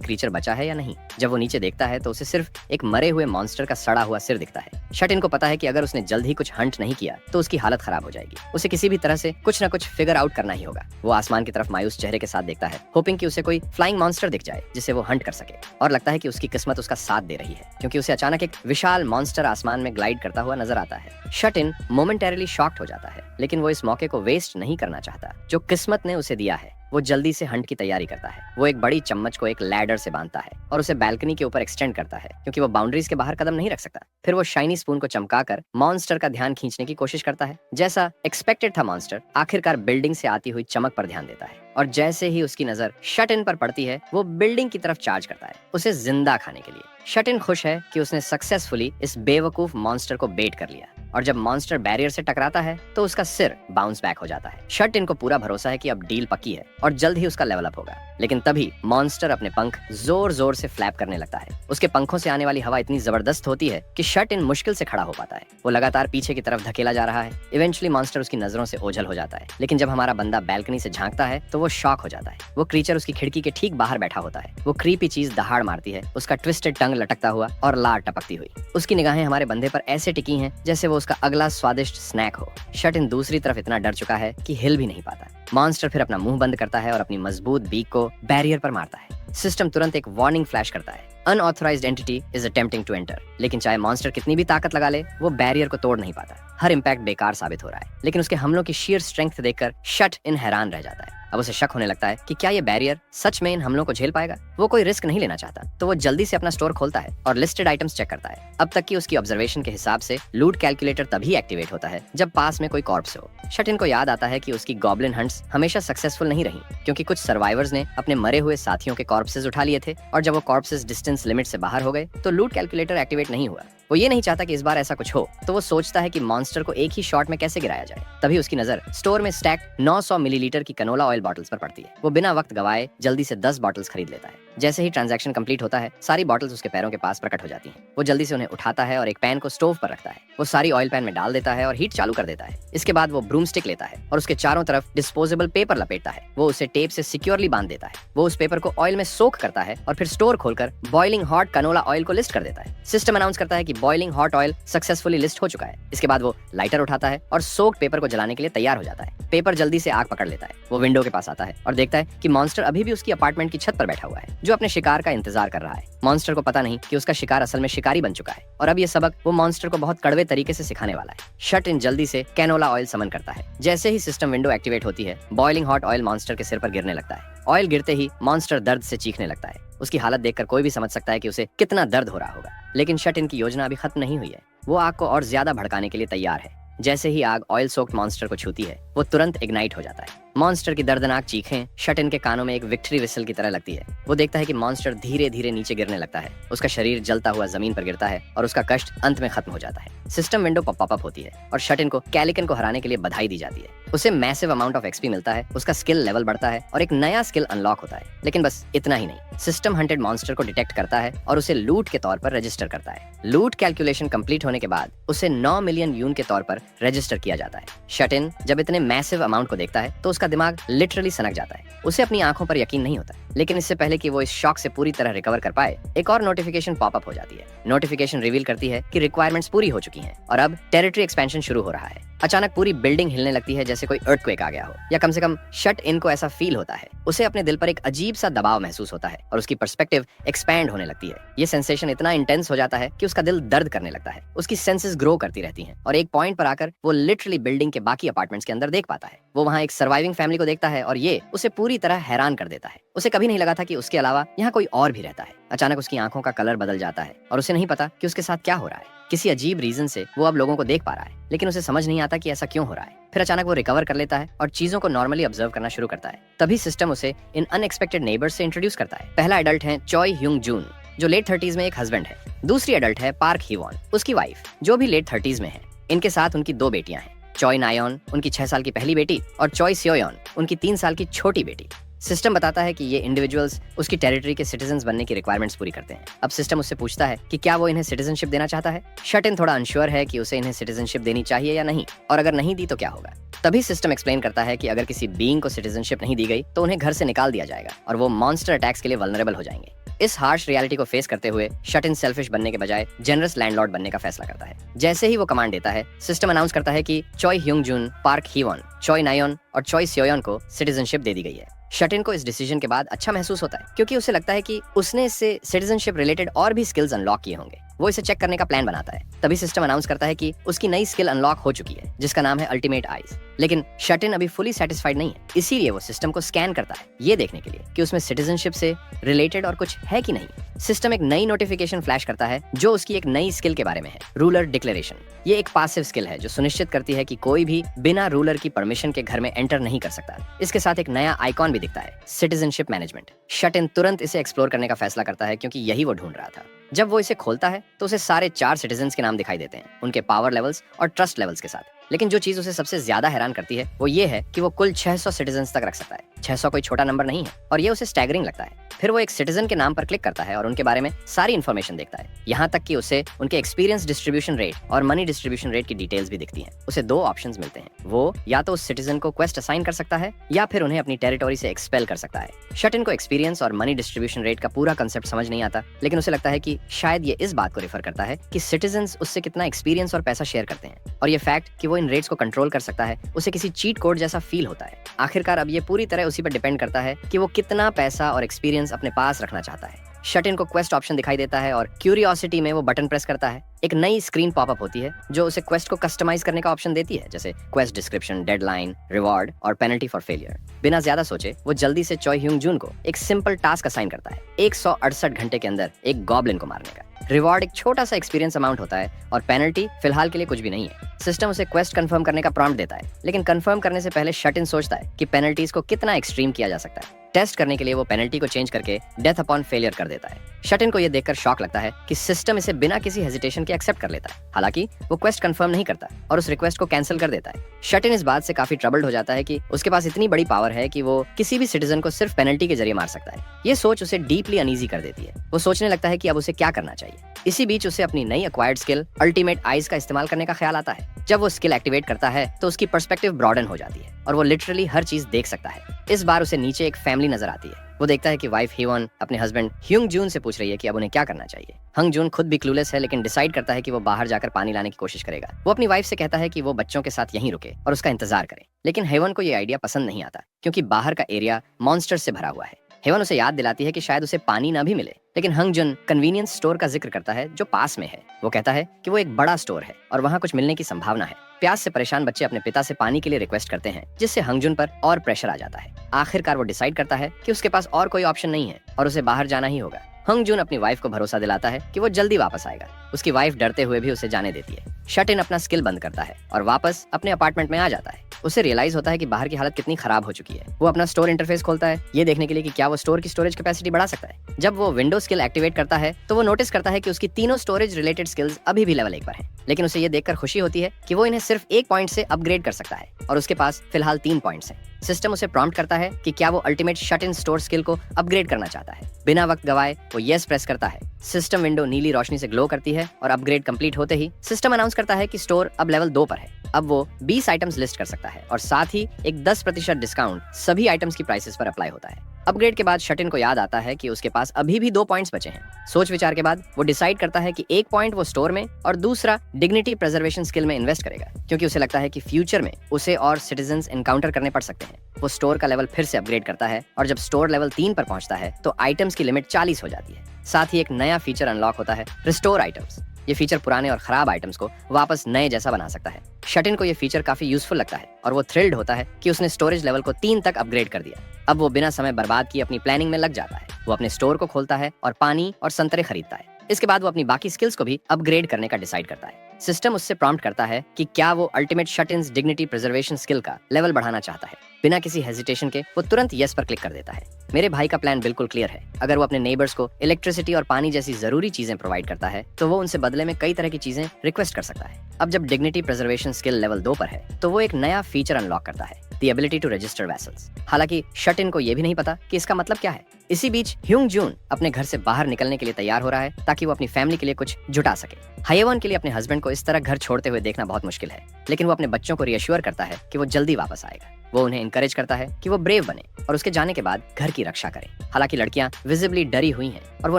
क्रीचर बचा है या नहीं। जब वो नीचे देखता है तो उसे सिर्फ एक मरे हुए मॉन्स्टर का सड़ा हुआ सिर दिखता है। शट-इन को पता है कि अगर उसने जल्द ही कुछ हंट नहीं किया तो उसकी हालत खराब हो जाएगी। उसे किसी भी तरह से कुछ न कुछ फिगर आउट करना ही होगा। वो आसमान की तरफ मायूस चेहरे के साथ देखता है, होपिंग कि उसे कोई फ्लाइंग मॉन्स्टर दिख जाए जिसे वो हंट कर सके। और लगता है कि उसकी किस्मत उसका साथ दे रही है, क्योंकि उसे अचानक एक विशाल मॉन्स्टर आसमान में ग्लाइड करता हुआ नजर आता है। शट-इन मोमेंटरीली शॉक्ड हो जाता है, लेकिन वो इस मौके को वेस्ट नहीं करना चाहता जो किस्मत ने उसे दिया है। वो जल्दी से हंट की तैयारी करता है। वो एक बड़ी चम्मच को एक लैडर से बांधता है और उसे बालकनी के ऊपर एक्सटेंड करता है, क्योंकि वो बाउंड्रीज के बाहर कदम नहीं रख सकता। फिर वो शाइनी स्पून को चमकाकर मॉन्स्टर का ध्यान खींचने की कोशिश करता है। जैसा एक्सपेक्टेड था, मॉन्स्टर आखिरकार बिल्डिंग से आती हुई चमक पर ध्यान देता है और जैसे ही उसकी नजर शट-इन पर पड़ती है, वो बिल्डिंग की तरफ चार्ज करता है, उसे जिंदा खाने के लिए। शट-इन खुश है कि उसने सक्सेसफुली इस बेवकूफ मॉन्स्टर को बेट कर लिया और जब मॉन्स्टर बैरियर से टकराता है तो उसका सिर बाउंस बैक हो जाता है। शट-इन को पूरा भरोसा है कि अब डील पक्की है और जल्द ही उसका लेवल अप होगा। लेकिन तभी मॉन्स्टर अपने पंख जोर जोर से फ्लैप करने लगता है। उसके पंखों से आने वाली हवा इतनी जबरदस्त होती है कि शट-इन मुश्किल से खड़ा हो पाता है। वो लगातार पीछे की तरफ धकेला जा रहा है। इवेंचुअली मॉन्स्टर उसकी नजरों से ओझल हो जाता है, लेकिन जब हमारा बंदा बैल्कनी से झांकता है तो वो शॉक हो जाता है। वो क्रीचर उसकी खिड़की के ठीक बाहर बैठा होता है। वो क्रीपी चीज दहाड़ मारती है, उसका ट्विस्टेड टंग लटकता हुआ और लार टपकती हुई। उसकी निगाहें हमारे बंदे पर ऐसे टिकी हैं जैसे वो उसका अगला स्वादिष्ट स्नैक हो। शट-इन दूसरी तरफ इतना डर चुका है कि हिल भी नहीं पाता। मॉन्स्टर फिर अपना मुंह बंद करता है और अपनी मजबूत बीक को बैरियर पर मारता है। सिस्टम तुरंत एक वार्निंग फ्लैश करता है, unauthorized entity is attempting to enter. लेकिन चाहे मॉन्स्टर कितनी भी ताकत लगा ले, वो बैरियर को तोड़ नहीं पाता। हर इम्पैक्ट बेकार साबित हो रहा है, लेकिन उसके हमलों की शीयर स्ट्रेंथ देखकर शट-इन हैरान रह जाता है। अब उसे शक होने लगता है कि क्या ये बैरियर सच में इन हमलों को झेल पाएगा। वो कोई रिस्क नहीं लेना चाहता, तो वो जल्दी से अपना स्टोर खोलता है और लिस्टेड आइटम्स चेक करता है। अब तक की उसकी ऑब्जर्वेशन के हिसाब से लूट कैलकुलेटर तभी एक्टिवेट होता है जब पास में कोई कॉर्प्स हो। शट-इन को याद आता है कि उसकी गॉब्लिन हंट्स हमेशा सक्सेसफुल नहीं रही, क्योंकि कुछ सर्वाइवर्स ने अपने मरे हुए साथियों के कॉर्प्सेस उठा लिए थे और जब वो कॉर्प्सेस डिस्टेंस लिमिट से बाहर हो गए तो लूट कैलकुलेटर एक्टिवेट नहीं हुआ। वो ये नहीं चाहता कि इस बार ऐसा कुछ हो, तो वो सोचता है कि मॉन्स्टर को एक ही शॉट में कैसे गिराया जाए। तभी उसकी नजर स्टोर में स्टैक 900 मिलीलीटर की कनोला ऑयल बॉटल्स पर पड़ती है। वो बिना वक्त गवाए जल्दी से 10 बॉटल्स खरीद लेता है। जैसे ही ट्रांजैक्शन कंप्लीट होता है, सारी बॉटल्स उसके पैरों के पास प्रकट हो जाती हैं। वो जल्दी से उन्हें उठाता है और एक पैन को स्टोव पर रखता है। वो सारी ऑयल पैन में डाल देता है और हीट चालू कर देता है। इसके बाद वो ब्रूम स्टिक लेता है और उसके चारों तरफ डिस्पोजेबल पेपर लपेटता है। वो उसे टेप से सिक्योरली बांध देता है। वो उस पेपर को ऑयल में सोक करता है और फिर स्टोर खोलकर बॉइलिंग हॉट कनोला ऑयल को लिस्ट कर देता है। सिस्टम अनाउंस करता है कि boiling hot oil successfully list हो चुका है। इसके बाद वो लाइटर उठाता है और सोक्ड पेपर को जलाने के लिए तैयार हो जाता है। पेपर जल्दी से आग पकड़ लेता है। वो विंडो के पास आता है और देखता है कि मॉन्स्टर अभी भी उसकी अपार्टमेंट की छत पर बैठा हुआ है, जो अपने शिकार का इंतजार कर रहा है। मॉन्स्टर को पता नहीं कि उसका शिकार असल में शिकारी बन चुका है और अब ये सबक वो मॉन्स्टर को बहुत कड़वे तरीके से सिखाने वाला है। शट-इन जल्दी से कैनोला ऑयल समन करता है। जैसे ही सिस्टम विंडो एक्टिवेट होती है, बॉइलिंग हॉट ऑयल मॉन्स्टर के सिर पर गिरने लगता है। ऑयल गिरते ही मॉन्स्टर दर्द से चीखने लगता है। उसकी हालत देखकर कोई भी समझ सकता है कि उसे कितना दर्द हो रहा होगा। लेकिन शट-इन की योजना अभी खत्म नहीं हुई है। वो आग को और ज्यादा भड़काने के लिए तैयार है। जैसे ही आग ऑयल सोक्ड मॉन्स्टर को छूती है, वो तुरंत इग्नाइट हो जाता है। मॉन्स्टर की दर्दनाक चीखें शट-इन के कानों में एक विक्ट्री विसल की तरह लगती है। वो देखता है कि मॉन्स्टर धीरे धीरे नीचे गिरने लगता है। उसका शरीर जलता हुआ जमीन पर गिरता है और उसका कष्ट अंत में खत्म हो जाता है। सिस्टम विंडो पॉप अप होती है और शट-इन को कैलिकन को हराने के लिए बधाई दी जाती है। उसे मैसिव अमाउंट ऑफ एक्सपी मिलता है, उसका स्किल लेवल बढ़ता है और एक नया स्किल अनलॉक होता है। लेकिन बस इतना ही नहीं, सिस्टम हंटेड मॉन्स्टर को डिटेक्ट करता है और उसे लूट के तौर पर रजिस्टर करता है। लूट कैलकुलेशन कंप्लीट होने के बाद उसे 9 मिलियन यून के तौर पर रजिस्टर किया जाता है। शट-इन जब इतने मैसिव अमाउंट को देखता है तो उसका दिमाग लिटरली सनक जाता है। उसे अपनी आंखों पर यकीन नहीं होता। लेकिन इससे पहले कि वो इस शॉक से पूरी तरह रिकवर कर पाए, एक और नोटिफिकेशन पॉपअप हो जाती है। नोटिफिकेशन रिवील करती है कि रिक्वायरमेंट्स पूरी हो चुकी हैं और अब टेरिटरी एक्सपेंशन शुरू हो रहा है। अचानक पूरी बिल्डिंग हिलने लगती है, जैसे कोई अर्थक्वेक आ गया हो, या कम से कम शट-इन को ऐसा फील होता है। उसे अपने दिल पर एक अजीब सा दबाव महसूस होता है और उसकी पर्सपेक्टिव एक्सपैंड होने लगती है। ये सेंसेशन इतना इंटेंस हो जाता है कि उसका दिल दर्द करने लगता है। उसकी सेंसेस ग्रो करती रहती हैं और एक पॉइंट पर आकर वो लिटरली बिल्डिंग के बाकी अपार्टमेंट्स के अंदर देख पाता है। वो वहाँ एक सर्वाइविंग फैमिली को देखता है और ये उसे पूरी तरह हैरान कर देता है। उसे कभी नहीं लगा था कि उसके अलावा यहाँ कोई और भी रहता है। अचानक उसकी आंखों का कलर बदल जाता है और उसे नहीं पता कि उसके साथ क्या हो रहा है। किसी अजीब रीजन से वो अब लोगों को देख पा रहा है, लेकिन उसे समझ नहीं आता कि ऐसा क्यों हो रहा है। फिर अचानक वो रिकवर कर लेता है और चीजों को नॉर्मली ऑब्जर्व करना शुरू करता है। तभी सिस्टम उसे इन अनएक्सपेक्टेड नेबर्स से इंट्रोड्यूस करता है। पहला एडल्ट है चॉय ह्यूंग जून, जो लेट 30s में एक हस्बैंड है। दूसरी एडल्ट है पार्क हीवॉन, उसकी वाइफ, जो भी लेट 30s में है। इनके साथ उनकी 2 बेटियां हैं, चॉय नायोन, उनकी 6 साल की पहली बेटी, और चॉय स्योयोन, उनकी 3 साल की छोटी बेटी। सिस्टम बताता है कि ये इंडिविजुअल्स उसकी टेरिटरी के सिटीजन्स बनने की रिक्वायरमेंट्स पूरी करते हैं। अब सिस्टम उससे पूछता है कि क्या वो इन्हें सिटीजनशिप देना चाहता है। शट इन थोड़ा अनश्योर है कि उसे इन्हें सिटीजनशिप देनी चाहिए या नहीं, और अगर नहीं दी तो क्या होगा। तभी सिस्टम एक्सप्लेन करता है कि अगर किसी बीइंग को सिटीजनशिप नहीं दी गई तो उन्हें घर से निकाल दिया जाएगा और वो मॉन्स्टर अटैक्स के लिए वल्नरेबल हो जाएंगे। इस हार्श रियलिटी को फेस करते हुए शट इन सेल्फिश बनने के बजाय जनरस लैंडलॉर्ड बनने का फैसला करता है। जैसे ही वो कमांड देता है, सिस्टम अनाउंस करता है कि चॉय ह्यूंग जून, पार्क हीवॉन, चॉय नायोन और चॉय स्योयोन को सिटीजनशिप दे दी गई है। शट इन को इस डिसीजन के बाद अच्छा महसूस होता है, क्योंकि उसे लगता है कि उसने इससे सिटीजनशिप रिलेटेड और भी स्किल्स अनलॉक किए होंगे। वो इसे चेक करने का प्लान बनाता है। तभी सिस्टम अनाउंस करता है कि उसकी नई स्किल अनलॉक हो चुकी है, जिसका नाम है अल्टीमेट आईज। लेकिन शट इन अभी फुली सेटिस्फाइड नहीं है, इसीलिए वो सिस्टम को स्कैन करता है, ये देखने के लिए कि उसमें सिटीजनशिप से रिलेटेड और कुछ है कि नहीं। सिस्टम एक नई नोटिफिकेशन फ्लैश करता है जो उसकी एक नई स्किल के बारे में है, रूलर डिक्लेरेशन। ये एक पासिव स्किल है जो सुनिश्चित करती है कि कोई भी बिना रूलर की परमिशन के घर में एंटर नहीं कर सकता। इसके साथ एक नया आइकॉन भी दिखता है, सिटीजनशिप मैनेजमेंट। शट इन तुरंत इसे एक्सप्लोर करने का फैसला करता है, क्योंकि यही वो ढूंढ रहा था। जब वो इसे खोलता है तो उसे सारे 4 सिटीजन्स के नाम दिखाई देते हैं, उनके पावर लेवल्स और ट्रस्ट लेवल्स के साथ। लेकिन जो चीज उसे सबसे ज्यादा हैरान करती है वो ये है कि वो कुल 600 सिटीजन्स तक रख सकता है। 600 कोई छोटा नंबर नहीं है, और ये उसे स्टैगरिंग लगता है। फिर वो एक सिटीजन के नाम पर क्लिक करता है और उनके बारे में सारी इन्फॉर्मेशन देखता है, यहाँ तक कि उसे उनके एक्सपीरियंस डिस्ट्रीब्यूशन रेट और मनी डिस्ट्रीब्यूशन रेट की डिटेल्स भी दिखती हैं। उसे 2 ऑप्शंस मिलते हैं, वो या तो उस सिटीजन को क्वेस्ट असाइन कर सकता है या फिर उन्हें अपनी टेरिटोरी से एक्सपेल कर सकता है। शट इन को एक्सपीरियंस और मनी डिस्ट्रीब्यूशन रेट का पूरा कंसेप्ट समझ नहीं आता, लेकिन उसे लगता है कि शायद ये इस बात को रिफर करता है कि सिटीजन्स उससे कितना एक्सपीरियंस और पैसा शेयर करते हैं, और ये फैक्ट कि वो इन रेट्स को कंट्रोल कर सकता है उसे किसी चीट कोड जैसा फील होता है। आखिरकार अब ये पूरी तरह उसी पर डिपेंड करता है कि वो कितना पैसा और एक्सपीरियंस अपने पास रखना चाहता है। शट इन को क्वेस्ट ऑप्शन दिखाई देता है और क्यूरियोसिटी में वो बटन प्रेस करता है। एक नई स्क्रीन पॉपअप होती है जो उसे क्वेस्ट को कस्टमाइज करने का ऑप्शन देती है, जैसे क्वेस्ट डिस्क्रिप्शन, डेडलाइन, रिवॉर्ड और पेनल्टी फॉर फेलियर। बिना ज्यादा सोचे वो जल्दी से चॉय ह्यूंग जून को एक सिंपल टास्क असाइन करता है, 168 घंटे के अंदर एक गॉब्लिन को मारने का। रिवॉर्ड एक छोटा सा एक्सपीरियंस अमाउंट होता है और पेनल्टी फिलहाल के लिए कुछ भी नहीं है। सिस्टम उसे क्वेस्ट कंफर्म करने का प्रॉम्प्ट देता है, लेकिन कंफर्म करने से पहले शट इन सोचता है कि पेनल्टीज को कितना एक्सट्रीम किया जा सकता है। टेस्ट करने के लिए वो पेनल्टी को चेंज करके डेथ अपॉन फेलियर कर देता है। शट इन को यह देखकर शॉक लगता है कि सिस्टम इसे बिना किसी हेजिटेशन के एक्सेप्ट कर लेता है। हालांकि वो क्वेस्ट कंफर्म नहीं करता और उस रिक्वेस्ट को कैंसिल कर देता है। शट इन इस बात से काफी ट्रबल्ड हो जाता है कि उसके पास इतनी बड़ी पावर है कि वो किसी भी सिटीजन को सिर्फ पेनल्टी के जरिए मार सकता है। ये सोच उसे डीपली अनईजी कर देती है। वो सोचने लगता है कि अब उसे क्या करना चाहिए। इसी बीच उसे अपनी नई एक्वायर्ड स्किल अल्टीमेट आईज का इस्तेमाल करने का ख्याल आता है। जब वो स्किल एक्टिवेट करता है तो उसकी पर्सपेक्टिव ब्रॉडन हो जाती है और वो लिटरली हर चीज देख सकता है। इस बार उसे नीचे एक फैमिली नजर आती है। वो देखता है कि वाइफ हीवॉन अपने हस्बैंड ह्यूंग जून से पूछ रही है कि अब उन्हें क्या करना चाहिए। हंग जून खुद भी क्लूलेस है, लेकिन डिसाइड करता है कि वो बाहर जाकर पानी लाने की कोशिश करेगा। वो अपनी वाइफ से कहता है कि वो बच्चों के साथ यहीं रुके और उसका इंतजार करे, लेकिन हेवन को ये आइडिया पसंद नहीं आता, क्योंकि बाहर का एरिया मॉन्स्टर से भरा हुआ है। हेवन उसे याद दिलाती है कि शायद उसे पानी ना भी मिले, लेकिन हंग जुन कन्वीनियंस स्टोर का जिक्र करता है जो पास में है। वो कहता है कि वो एक बड़ा स्टोर है और वहाँ कुछ मिलने की संभावना है। प्यास से परेशान बच्चे अपने पिता से पानी के लिए रिक्वेस्ट करते हैं, जिससे हंग जुन पर और प्रेशर आ जाता है। आखिरकार वो डिसाइड करता है कि उसके पास और कोई ऑप्शन नहीं है और उसे बाहर जाना ही होगा। हंग जुन अपनी वाइफ को भरोसा दिलाता है कि वो जल्दी वापस आएगा। उसकी वाइफ डरते हुए भी उसे जाने देती है। शट इन अपना स्किल बंद करता है और वापस अपने अपार्टमेंट में आ जाता है। उसे रियलाइज होता है कि बाहर की हालत कितनी खराब हो चुकी है। वो अपना स्टोर इंटरफेस खोलता है, ये देखने के लिए कि क्या वो स्टोर की स्टोरेज कैपेसिटी बढ़ा सकता है। जब वो विंडो स्किल एक्टिवेट करता है तो वो नोटिस करता है कि उसकी तीनों स्टोरेज रिलेटेड स्किल्स अभी भी लेवल 1 पर हैं। लेकिन उसे ये देखकर खुशी होती है कि वो इन्हें सिर्फ 1 पॉइंट से अपग्रेड कर सकता है और उसके पास फिलहाल 3 पॉइंट्स हैं। सिस्टम उसे प्रॉम्प्ट करता है कि क्या वो ultimate shut in store skill को अपग्रेड करना चाहता है। बिना वक्त गवाए वो येस प्रेस करता है। सिस्टम विंडो नीली रोशनी से ग्लो करती है और अपग्रेड कंप्लीट होते ही सिस्टम अनाउंस करता है कि स्टोर अब लेवल 2 पर है। अब वो 20 आइटम्स लिस्ट कर सकता है और साथ ही एक 10% डिस्काउंट सभी आइटम्स की प्राइसेस पर अप्लाई होता है। अपग्रेड के बाद शट इन को याद आता है कि उसके पास अभी भी 2 पॉइंट्स बचे हैं। सोच विचार के बाद वो डिसाइड करता है कि 1 पॉइंट वो स्टोर में और दूसरा डिग्निटी प्रिजर्वेशन स्किल में इन्वेस्ट करेगा, क्योंकि उसे लगता है कि फ्यूचर में उसे और सिटीजन्स एनकाउंटर करने पड़ सकते हैं। वो स्टोर का लेवल फिर से अपग्रेड करता है और जब स्टोर लेवल 3 पर पहुंचता है तो आइटम्स की लिमिट 40 हो जाती है। साथ ही एक नया फीचर अनलॉक होता है, रिस्टोर आइटम्स। ये फीचर पुराने और खराब आइटम्स को वापस नए जैसा बना सकता है। शट इन को ये फीचर काफी यूजफुल लगता है और वो थ्रिल्ड होता है कि उसने स्टोरेज लेवल को 3 तक अपग्रेड कर दिया। अब वो बिना समय बर्बाद किए अपनी प्लानिंग में लग जाता है। वो अपने स्टोर को खोलता है और पानी और संतरे खरीदता है। इसके बाद वो अपनी बाकी स्किल्स को भी अपग्रेड करने का डिसाइड करता है। सिस्टम उससे प्रॉम्प्ट करता है कि क्या वो ultimate shut in dignity preservation skill का लेवल बढ़ाना चाहता है। बिना किसी हेजिटेशन के वो तुरंत यस पर क्लिक कर देता है। मेरे भाई का प्लान बिल्कुल क्लियर है। अगर वो अपने नेबर्स को इलेक्ट्रिसिटी और पानी जैसी जरूरी चीजें प्रोवाइड करता है तो वो उनसे बदले में कई तरह की चीजें रिक्वेस्ट कर सकता है। अब जब डिग्निटी प्रिजर्वेशन स्किल लेवल 2 पर है तो वो एक नया फीचर अनलॉक करता है, the ability to register vessels. हालांकि शट इन को ये भी नहीं पता कि इसका मतलब क्या है। इसी बीच ह्यूंग जून अपने घर से बाहर निकलने के लिए तैयार हो रहा है ताकि वो अपनी फैमिली के लिए कुछ जुटा सके। हायेवन के लिए अपने हस्बैंड को इस तरह घर छोड़ते हुए देखना बहुत मुश्किल है, लेकिन वो अपने बच्चों को रिएश्योर करता है कि वो जल्दी वापस आएगा। वो उन्हें इनकरेज करता है कि वो ब्रेव बने और उसके जाने के बाद घर की रक्षा करें। हालांकि लड़कियां विजिबली डरी हुई हैं और वो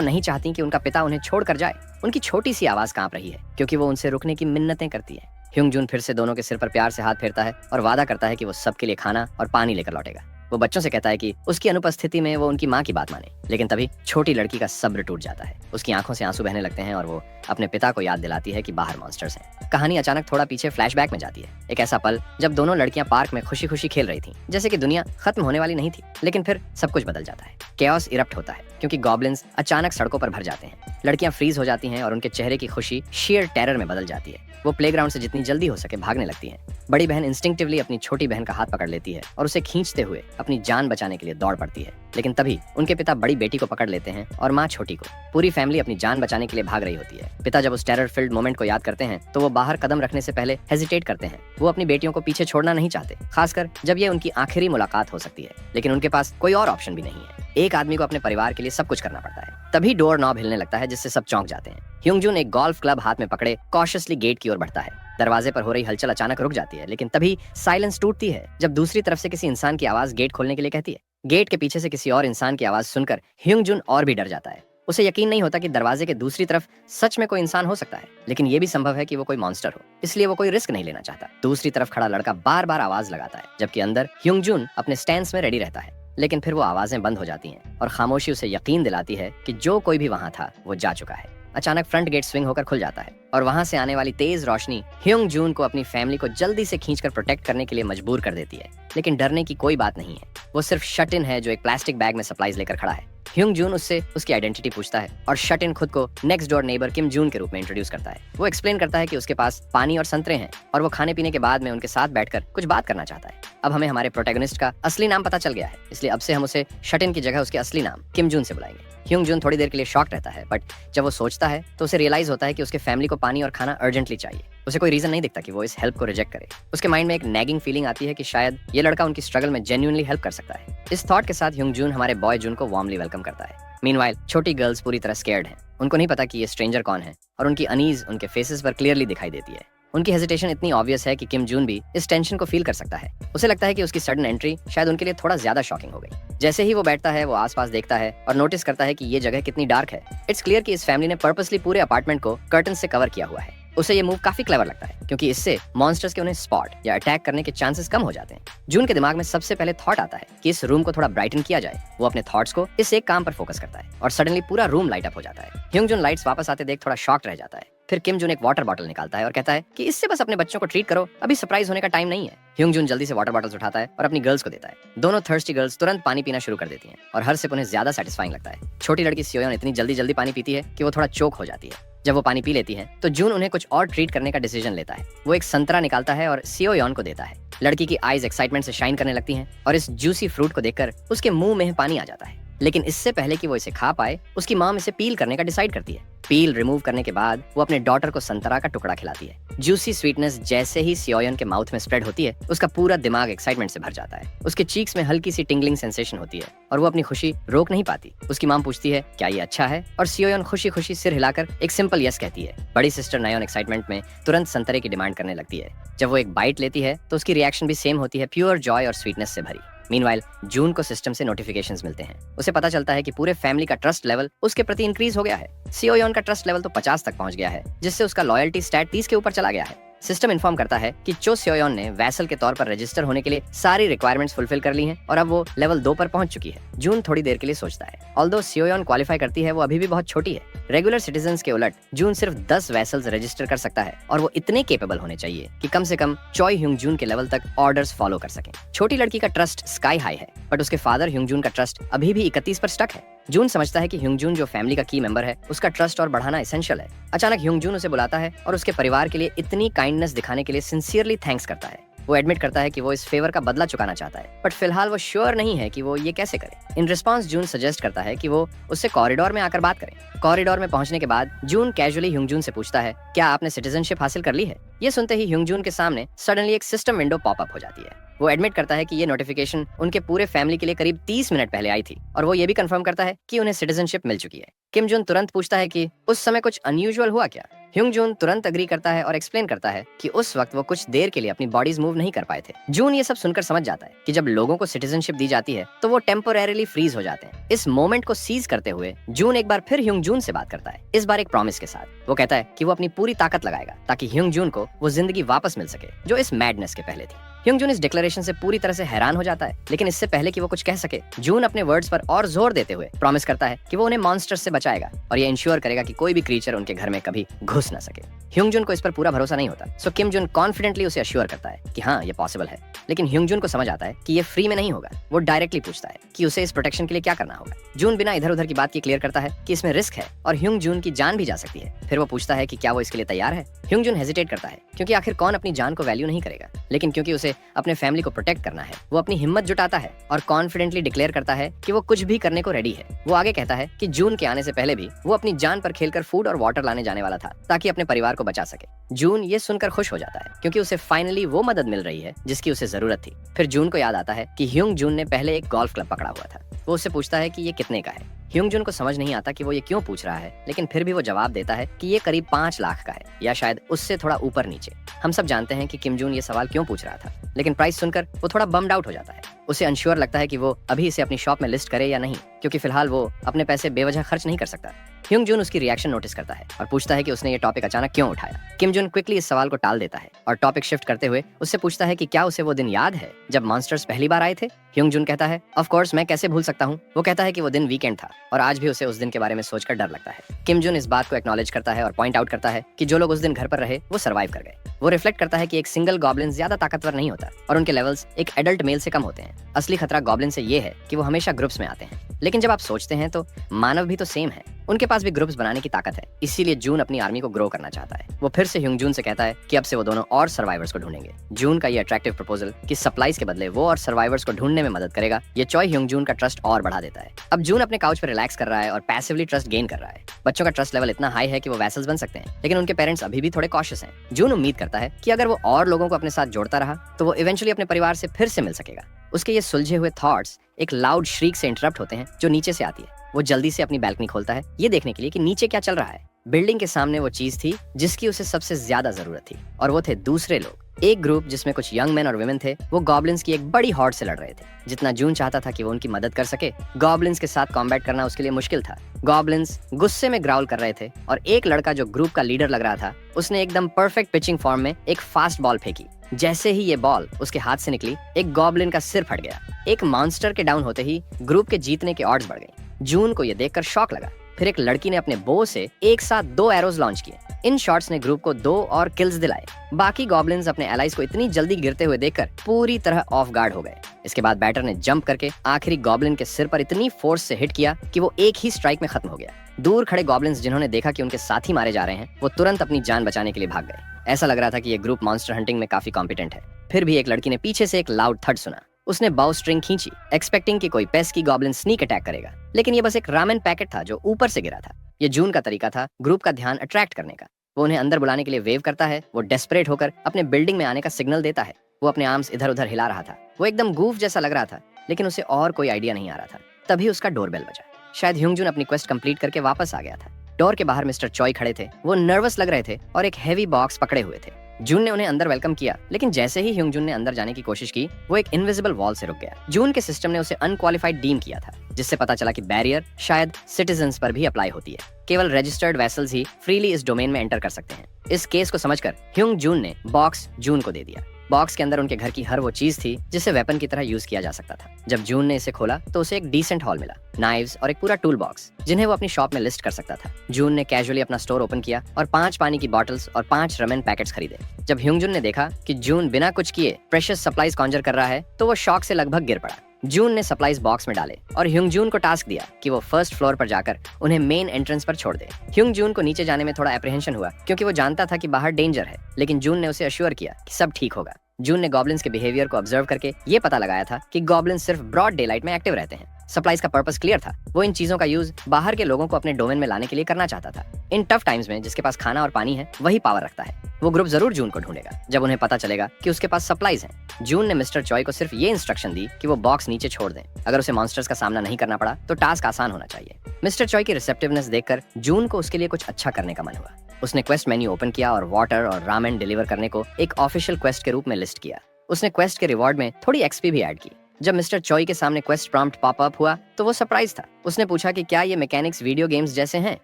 नहीं चाहती कि उनका पिता उन्हें छोड़कर जाए। उनकी छोटी सी आवाज कांप रही है क्योंकि वो उनसे रुकने की मिन्नतें करती है। ह्यूंग जून फिर से दोनों के सिर पर प्यार से हाथ फेरता है और वादा करता है कि वो सबके लिए खाना और पानी लेकर लौटेगा। वो बच्चों से कहता है कि उसकी अनुपस्थिति में वो उनकी माँ की बात माने, लेकिन तभी छोटी लड़की का सब्र टूट जाता है। उसकी आंखों से आंसू बहने लगते हैं और वो अपने पिता को याद दिलाती है कि बाहर मॉन्स्टर्स हैं। कहानी अचानक थोड़ा पीछे फ्लैशबैक में जाती है। एक ऐसा पल जब दोनों लड़कियां पार्क में खुशी खुशी खेल रही थीं, जैसे कि दुनिया खत्म होने वाली नहीं थी। लेकिन फिर सब कुछ बदल जाता है। केओस इरप्ट होता है क्योंकि गॉब्लिन्स अचानक सड़कों पर भर जाते हैं। लड़कियां फ्रीज हो जाती हैं और उनके चेहरे की खुशी शेयर टेरर में बदल जाती है। वो प्लेग्राउंड से जितनी जल्दी हो सके भागने लगती हैं। बड़ी बहन इंस्टिंक्टिवली अपनी छोटी बहन का हाथ पकड़ लेती है और उसे खींचते हुए अपनी जान बचाने के लिए दौड़ पड़ती है। लेकिन तभी उनके पिता बड़ी बेटी को पकड़ लेते हैं और माँ छोटी को। पूरी फैमिली अपनी जान बचाने के लिए भाग रही होती है। पिता जब उस टेरर फिल्ड मोमेंट को याद करते हैं तो वो बाहर कदम रखने से पहले हेजिटेट करते हैं। वो अपनी बेटियों को पीछे छोड़ना नहीं चाहते, खासकर जब ये उनकी आखिरी मुलाकात हो सकती है। लेकिन उनके पास कोई और ऑप्शन भी नहीं है। एक आदमी को अपने परिवार के लिए सब कुछ करना पड़ता है। तभी डोर नॉब हिलने लगता है जिससे सब चौंक जाते हैं। ह्यूंग जून एक गोल्फ क्लब हाथ में पकड़े कॉशियसली गेट की ओर बढ़ता है। दरवाजे पर हो रही हलचल अचानक रुक जाती है, लेकिन तभी साइलेंस टूटती है जब दूसरी तरफ से किसी इंसान की आवाज गेट खोलने के लिए कहती है। गेट के पीछे से किसी और इंसान की आवाज सुनकर ह्यूंग जून और भी डर जाता है। उसे यकीन नहीं होता कि दरवाजे के दूसरी तरफ सच में कोई इंसान हो सकता है, लेकिन ये भी संभव है कि वो कोई मॉन्स्टर हो। इसलिए वो कोई रिस्क नहीं लेना चाहता। दूसरी तरफ खड़ा लड़का बार बार आवाज लगाता है, जबकि अंदर ह्यूंग जून अपने स्टैंस में रेडी रहता है। लेकिन फिर वो आवाजें बंद हो जाती हैं और खामोशी उसे यकीन दिलाती है कि जो कोई भी वहां था वो जा चुका है। अचानक फ्रंट गेट स्विंग होकर खुल जाता है और वहां से आने वाली तेज रोशनी ह्यूंग जून को अपनी फैमिली को जल्दी से खींचकर प्रोटेक्ट करने के लिए मजबूर कर देती है। लेकिन डरने की कोई बात नहीं है। वो सिर्फ शट इन है जो एक प्लास्टिक बैग में सप्लाईज लेकर खड़ा है। ह्यूंग जून उससे उसकी आइडेंटिटी पूछता है और शट इन खुद को नेक्स्ट डोर नेबर किम जून के रूप में इंट्रोड्यूस करता है। वो एक्सप्लेन करता है कि उसके पास पानी और संतरे हैं और वो खाने पीने के बाद में उनके साथ बैठकर कुछ बात करना चाहता है। अब हमें हमारे प्रोटैगनिस्ट का असली नाम पता चल गया है, इसलिए अब से हम उसे शट इन की जगह उसके असली नाम किम जून से बुलाएंगे। ह्यूंग जून थोड़ी देर के लिए शॉक रहता है, बट जब वो सोचता है तो उसे रियलाइज होता है कि उसके फैमिली को पानी और खाना अर्जेंटली चाहिए। उसे कोई रीजन नहीं दिखता कि वो इस हेल्प को रिजेक्ट करे। उसके माइंड में एक नैगिंग फीलिंग आती है कि शायद ये लड़का उनकी स्ट्रगल में जेन्युइनली हेल्प कर सकता है। इस थॉट के साथ ह्यूंग जून हमारे बॉय जून को वार्मली वेलकम करता है। मीनवाइल छोटी गर्ल्स पूरी तरह स्केर्ड हैं। उनको नहीं पता कि ये स्ट्रेंजर कौन है और उनकी अनीज उनके फेसेस पर क्लियरली दिखाई देती है। उनकी हेजिटेशन इतनी ऑब्वियस है कि किम जून भी इस टेंशन को फील कर सकता है। उसे लगता है कि उसकी सडन एंट्री शायद उनके लिए थोड़ा ज्यादा शॉकिंग हो गई। जैसे ही वो बैठता है वो आसपास देखता है और नोटिस करता है कि ये जगह कितनी डार्क है। इट्स क्लियर कि इस फैमिली ने पर्पसली पूरे अपार्टमेंट को कर्टन से कवर किया हुआ है। उसे ये मूव काफी क्लेवर लगता है क्योंकि इससे मॉन्स्टर्स के उन्हें स्पॉट या अटैक करने के चांसेस कम हो जाते हैं। जून के दिमाग में सबसे पहले थॉट आता है कि इस रूम को थोड़ा ब्राइटन किया जाए। वो अपने थॉट्स को इस एक काम पर फोकस करता है और सडनली पूरा रूम लाइट अप हो जाता है। ह्यूंग जून लाइट्स वापस आते देख थोड़ा शॉक्ड रह जाता है। फिर किम जून एक वाटर बॉटल निकालता है और कहता है कि इससे बस अपने बच्चों को ट्रीट करो, अभी सरप्राइज होने का टाइम नहीं है। ह्यूंग जून जल्दी से वाटर बॉटल्स उठाता है और अपनी गर्ल्स को देता है। दोनों थर्स्टी गर्ल्स तुरंत पानी पीना शुरू कर देती हैं और हर सिप उन्हें ज्यादा सेटिस्फाइंग लगता है। छोटी लड़की सियोयन इतनी जल्दी पानी पीती है कि वो थोड़ा चोक हो जाती है। जब वो पानी पी लेती है तो जून उन्हें कुछ और ट्रीट करने का डिसीजन लेता है। वो एक संतरा निकालता है और सियोयन को देता है। लड़की की आईज एक्साइटमेंट से शाइन करने लगती हैं और इस जूसी फ्रूट को देखकर उसके मुंह में पानी आ जाता है। लेकिन इससे पहले कि वो इसे खा पाए उसकी माँ इसे पील करने का डिसाइड करती है। पील रिमूव करने के बाद वो अपने डॉटर को संतरा का टुकड़ा खिलाती है। जूसी स्वीटनेस जैसे ही सियोयन के माउथ में स्प्रेड होती है उसका पूरा दिमाग एक्साइटमेंट से भर जाता है। उसके चीक्स में हल्की सी टिंगलिंग सेंसेशन होती है और वो अपनी खुशी रोक नहीं पाती। उसकी माँ पूछती है क्या ये अच्छा है और सियोयन खुशी खुशी सिर हिलाकर एक सिंपल यस कहती है। बड़ी सिस्टर नयोन एक्साइटमेंट में तुरंत संतरे की डिमांड करने लगती है। जब वो एक बाइट लेती है तो उसकी रिएक्शन भी सेम होती है, प्योर जॉय और स्वीटनेस से भरी। मीनवाइल जून को सिस्टम से नोटिफिकेशंस मिलते हैं। उसे पता चलता है कि पूरे फैमिली का ट्रस्ट लेवल उसके प्रति इंक्रीज हो गया है। सियोयन का ट्रस्ट लेवल तो 50 तक पहुंच गया है, जिससे उसका लॉयल्टी स्टैट 30 के ऊपर चला गया है। सिस्टम इन्फॉर्म करता है कि चो सियोयन ने वैसल के तौर पर रजिस्टर होने के लिए सारी रिक्वायरमेंट्स फुलफिल कर ली हैं और अब वो लेवल 2 पर पहुंच चुकी है। जून थोड़ी देर के लिए सोचता है। ऑल्दो सियोयन क्वालिफाई करती है, वो अभी भी बहुत छोटी है। रेगुलर सिटीजन्स के उलट जून सिर्फ 10 वैसल्स रजिस्टर कर सकता है और वो इतने केपेबल होने चाहिए कि कम से कम चॉय ह्यूंग जून के लेवल तक ऑर्डर्स फॉलो कर सकें। छोटी लड़की का ट्रस्ट स्काई हाई है, बट उसके फादर ह्यूंग जून का ट्रस्ट अभी भी 31 पर स्टक है। जून समझता है कि ह्यूंग जून जो फैमिली का की मेंबर है उसका ट्रस्ट और बढ़ाना एसेंशियल है। अचानक ह्यूंग जून उसे बुलाता है और उसके परिवार के लिए इतनी काइंडनेस दिखाने के लिए सिंसियरली थैंक्स करता है। वो एडमिट करता है कि वो इस फेवर का बदला चुकाना चाहता है, बट फिलहाल वो श्योर नहीं है कि वो ये कैसे करे। इन रिस्पॉन्स जून सजेस्ट करता है कि वो उससे कॉरिडोर में आकर बात करें। कॉरिडोर में पहुंचने के बाद जून कैजुअली ह्यूंगजून से पूछता है, क्या आपने सिटीजनशिप हासिल कर ली है? ये सुनते ही ह्यूंगजून के सामने सडनली एक सिस्टम विंडो पॉपअप हो जाती है। वो एडमिट करता है कि ये नोटिफिकेशन उनके पूरे फैमिली के लिए करीब 30 मिनट पहले आई थी, और वो ये भी कंफर्म करता है कि उन्हें सिटीजनशिप मिल चुकी है। किम जून तुरंत पूछता है कि उस समय कुछ अनयूजुअल हुआ क्या? ह्यूंगजून तुरंत अग्री करता है और एक्सप्लेन करता है कि उस वक्त वो कुछ देर के लिए अपनी बॉडीज मूव नहीं कर पाए थे। जून ये सब सुनकर समझ जाता है कि जब लोगों को सिटीजनशिप दी जाती है तो वो टेम्पोरेरीली फ्रीज हो जाते हैं। इस मोमेंट को सीज करते हुए जून एक बार फिर ह्यूंगजून से बात करता है, इस बार एक प्रॉमिस के साथ। वो कहता है कि वो अपनी पूरी ताकत लगाएगा ताकि ह्यूंगजून को वो जिंदगी वापस मिल सके जो इस मैडनेस के पहले थी। ह्यूंगजून इस डिक्लेरेशन से पूरी तरह से हैरान हो जाता है, लेकिन इससे पहले कि वो कुछ कह सके, जून अपने वर्ड्स पर और जोर देते हुए प्रॉमिस करता है कि वो उन्हें मॉन्स्टर्स से बचाएगा और ये इंश्योर करेगा कि कोई भी क्रीचर उनके घर में कभी घुस न सके। ह्यूंगजून को इस पर पूरा भरोसा नहीं होता, सो किम जून कॉन्फिडेंटली उसे अश्योर करता है कि हाँ ये पॉसिबल है। लेकिन ह्यूंगजून को समझ आता है कि ये फ्री में नहीं होगा। वो डायरेक्टली पूछता है कि उसे इस प्रोटेक्शन के लिए क्या करना होगा। जून बिना इधर उधर की बात की क्लियर करता है कि इसमें रिस्क है और ह्यूंगजून की जान भी जा सकती है। फिर वो पूछता है कि क्या वो इसके लिए तैयार है। ह्यूंगजून हेजिटेट करता है, क्योंकि आखिर कौन अपनी जान को वैल्यू नहीं करेगा, लेकिन क्योंकि उसे अपने फैमिली को प्रोटेक्ट करना है, वो अपनी हिम्मत जुटाता है और कॉन्फिडेंटली डिक्लेयर करता है कि वो कुछ भी करने को रेडी है। वो आगे कहता है कि जून के आने से पहले भी वो अपनी जान पर खेलकर फूड और वाटर लाने जाने वाला था ताकि अपने परिवार को बचा सके। जून ये सुनकर खुश हो जाता है, क्योंकि उसे फाइनली वो मदद मिल रही है जिसकी उसे जरूरत थी। फिर जून को याद आता है कि ह्यूंगजून ने पहले एक गोल्फ क्लब पकड़ा हुआ था। वो उससे पूछता है कि ये कितने का है। ह्यूंगजून को समझ नहीं आता कि वो ये क्यों पूछ रहा है, लेकिन फिर भी वो जवाब देता है कि ये करीब 5 लाख का है, या शायद उससे थोड़ा ऊपर नीचे। हम सब जानते हैं कि किम जून ये सवाल क्यों पूछ रहा था, लेकिन प्राइस सुनकर वो थोड़ा बम्ड आउट हो जाता है। उसे अनश्योर लगता है कि वो अभी इसे अपनी शॉप में लिस्ट करे या नहीं, क्योंकि फिलहाल वो अपने पैसे बेवजह खर्च नहीं कर सकता। ह्यूंगजून उसकी रिएक्शन नोटिस करता है और पूछता है कि उसने ये टॉपिक अचानक क्यों उठाया। किम जून क्विकली इस सवाल को टाल देता है और टॉपिक शिफ्ट करते हुए उससे पूछता है कि क्या उसे वो दिन याद है जब मॉन्स्टर्स पहली बार आए थे। ह्यूंगजून कहता है, ऑफ कोर्स, मैं कैसे भूल सकता हूँ। वो कहता है कि वो दिन वीकेंड था और आज भी उसे उस दिन के बारे में सोचकर डर लगता है। किम जून इस बात को एक्नॉलेज करता है और पॉइंट आउट करता है कि जो लोग उस दिन घर पर रहे वो सर्वाइव कर गए। वो रिफ्लेक्ट करता है कि एक सिंगल गॉब्लिन ज्यादा ताकतवर नहीं होता और उनके लेवल्स एक एडल्ट मेल से कम होते हैं। असली खतरा गॉब्लिन से ये है कि वो हमेशा ग्रुप्स में आते हैं, लेकिन जब आप सोचते हैं तो मानव भी तो सेम है, उनके पास भी ग्रुप्स बनाने की ताकत है। इसीलिए जून अपनी आर्मी को ग्रो करना चाहता है। वो फिर से ह्यूंगजून से कहता है कि अब से वो दोनों और सर्वाइवर्स को ढूंढेंगे। जून का ये अट्रैक्टिव प्रपोजल कि सप्लाईज के बदले वो और सर्वाइवर्स को ढूंढने में मदद करेगा, ये चॉय ह्यूंगजून का ट्रस्ट और बढ़ा देता है। अब जून अपने काउच पर रिलैक्स कर रहा है और पैसिवली ट्रस्ट गेन कर रहा है। बच्चों का ट्रस्ट लेवल इतना हाई है कि वो वैसल्स बन सकते हैं, लेकिन उनके पेरेंट्स अभी भी थोड़े कॉशियस हैं। जून उम्मीद करता है कि अगर वो और लोगों को अपने साथ जोड़ता रहा तो वो इवेंचुअली अपने परिवार से फिर से मिल सकेगा। उसके ये सुलझे हुए थॉट्स एक लाउड श्रीक से इंटरप्ट होते हैं जो नीचे से आती है। वो जल्दी से अपनी बैल्कनी खोलता है, ये देखने के लिए कि नीचे क्या चल रहा है। बिल्डिंग के सामने वो चीज थी जिसकी उसे सबसे ज्यादा जरूरत थी, और वो थे दूसरे लोग। एक ग्रुप जिसमें कुछ यंग मैन और वुमेन थे, वो गॉब्लिन्स की एक बड़ी हॉर्ड से लड़ रहे थे। जितना जून चाहता था कि वो उनकी मदद कर सके, गॉब्लिन्स के साथ कॉम्बैट करना उसके लिए मुश्किल था। गॉब्लिन्स गुस्से में ग्राउल कर रहे थे और एक लड़का जो ग्रुप का लीडर लग रहा था, उसने एकदम परफेक्ट पिचिंग फॉर्म में एक फास्ट बॉल फेंकी। जैसे ही ये बॉल उसके हाथ से निकली, एक गॉब्लिन का सिर फट गया। एक मॉन्स्टर के डाउन होते ही ग्रुप के जीतने के ऑड्स बढ़ गए। जून को ये देखकर शॉक लगा। फिर एक लड़की ने अपने बो से एक साथ 2 एरोज लॉन्च किए। इन शॉट्स ने ग्रुप को 2 और किल्स दिलाए। बाकी गॉब्लिन्स अपने एलाइज को इतनी जल्दी गिरते हुए देखकर पूरी तरह ऑफ गार्ड हो गए। इसके बाद बैटर ने जंप करके आखिरी गॉब्लिन के सिर पर इतनी फोर्स से हिट किया कि वो एक ही स्ट्राइक में खत्म हो गया। दूर खड़े गॉब्लिन्स जिन्होंने देखा कि उनके साथी मारे जा रहे हैं, वो तुरंत अपनी जान बचाने के लिए भाग गए। ऐसा लग रहा था कि ये ग्रुप मॉन्स्टर हंटिंग में काफी कॉम्पिटेंट है। फिर भी एक लड़की ने पीछे से एक लाउड थड सुना। उसने बाउ स्ट्रिंग खींची, एक्सपेक्टिंग कि कोई पेस्की गॉब्लिन स्नीक अटैक करेगा, लेकिन ये बस एक रामेन पैकेट था जो ऊपर से गिरा था। ये जून का तरीका था ग्रुप का ध्यान अट्रैक्ट करने का। वो उन्हें अंदर बुलाने के लिए वेव करता है। वो डेस्परेट होकर अपने बिल्डिंग में आने का सिग्नल देता है। वो अपने आर्म्स इधर उधर हिला रहा था। वो एकदम गूफ जैसा लग रहा था, लेकिन उसे और कोई आइडिया नहीं आ रहा था। तभी उसका डोरबेल बजा। शायद ह्यूंगजून अपनी क्वेस्ट कंप्लीट करके वापस आ गया था। डोर के बाहर मिस्टर चॉय खड़े थे। वो नर्वस लग रहे थे और एक हैवी बॉक्स पकड़े हुए थे। जून ने उन्हें अंदर वेलकम किया, लेकिन जैसे ही ह्यूंगजून ने अंदर जाने की कोशिश की, वो एक इनविजिबल वॉल से रुक गया। जून के सिस्टम ने उसे अनक्वालिफाइड डीम किया था, जिससे पता चला कि बैरियर शायद सिटीजन्स पर भी अप्लाई होती है। केवल रजिस्टर्ड वेसल्स ही फ्रीली इस डोमेन में एंटर कर सकते हैं। इस केस को समझकर ह्यूंगजून ने बॉक्स जून को दे दिया। बॉक्स के अंदर उनके घर की हर वो चीज थी जिसे वेपन की तरह यूज किया जा सकता था। जब जून ने इसे खोला तो उसे एक डिसेंट हॉल मिला, नाइव्स और एक पूरा टूल बॉक्स जिन्हें वो अपनी शॉप में लिस्ट कर सकता था। जून ने कैजुअली अपना स्टोर ओपन किया और 5 पानी की बॉटल्स और 5 रमेन पैकेट्स खरीदे। जब ह्यूंगजून ने देखा कि जून बिना कुछ किए प्रेशियस सप्लाईज कॉन्जर कर रहा है, तो वो शॉक से लगभग गिर पड़ा। जून ने सप्लाईज बॉक्स में डाले और ह्यूंगजून को टास्क दिया कि वो फर्स्ट फ्लोर पर जाकर उन्हें मेन एंट्रेंस पर छोड़ दे। ह्यूंगजून को नीचे जाने में थोड़ा एप्रीहेंशन हुआ, क्योंकि वो जानता था कि बाहर डेंजर है, लेकिन जून ने उसे अश्योर किया कि सब ठीक होगा। जून ने गॉब्लिन्स के बिहेवियर को ऑब्जर्व करके ये पता लगाया था कि गॉब्लिन्स सिर्फ ब्रॉड डे लाइट में एक्टिव रहते हैं। सप्लाईज का पर्पस क्लियर था, वो इन चीजों का यूज बाहर के लोगों को अपने डोमेन में लाने के लिए करना चाहता था। इन टफ टाइम्स में जिसके पास खाना और पानी है वही पावर रखता है। वो ग्रुप जरूर जून को ढूंढेगा जब उन्हें पता चलेगा कि उसके पास सप्लाईज हैं। जून ने मिस्टर चॉय को सिर्फ ये इंस्ट्रक्शन दी कि वो बॉक्स नीचे छोड़ दें। अगर उसे मॉन्स्टर्स का सामना नहीं करना पड़ा तो टास्क आसान होना चाहिए। मिस्टर चॉय की रिसेप्टिवनेस देखकर जून को उसके लिए कुछ अच्छा करने का मन हुआ। उसने क्वेस्ट मेन्यू ओपन किया और वाटर और रामेन डिलीवर करने को एक ऑफिशियल क्वेस्ट के रूप में लिस्ट किया। उसने क्वेस्ट के रिवॉर्ड में थोड़ी एक्सपी भी ऐड की। जब मिस्टर चॉय के सामने क्वेस्ट प्रॉम्प्ट पॉप अप हुआ तो वो सरप्राइज था। उसने पूछा कि क्या ये मैकेनिक्स वीडियो गेम्स जैसे हैं।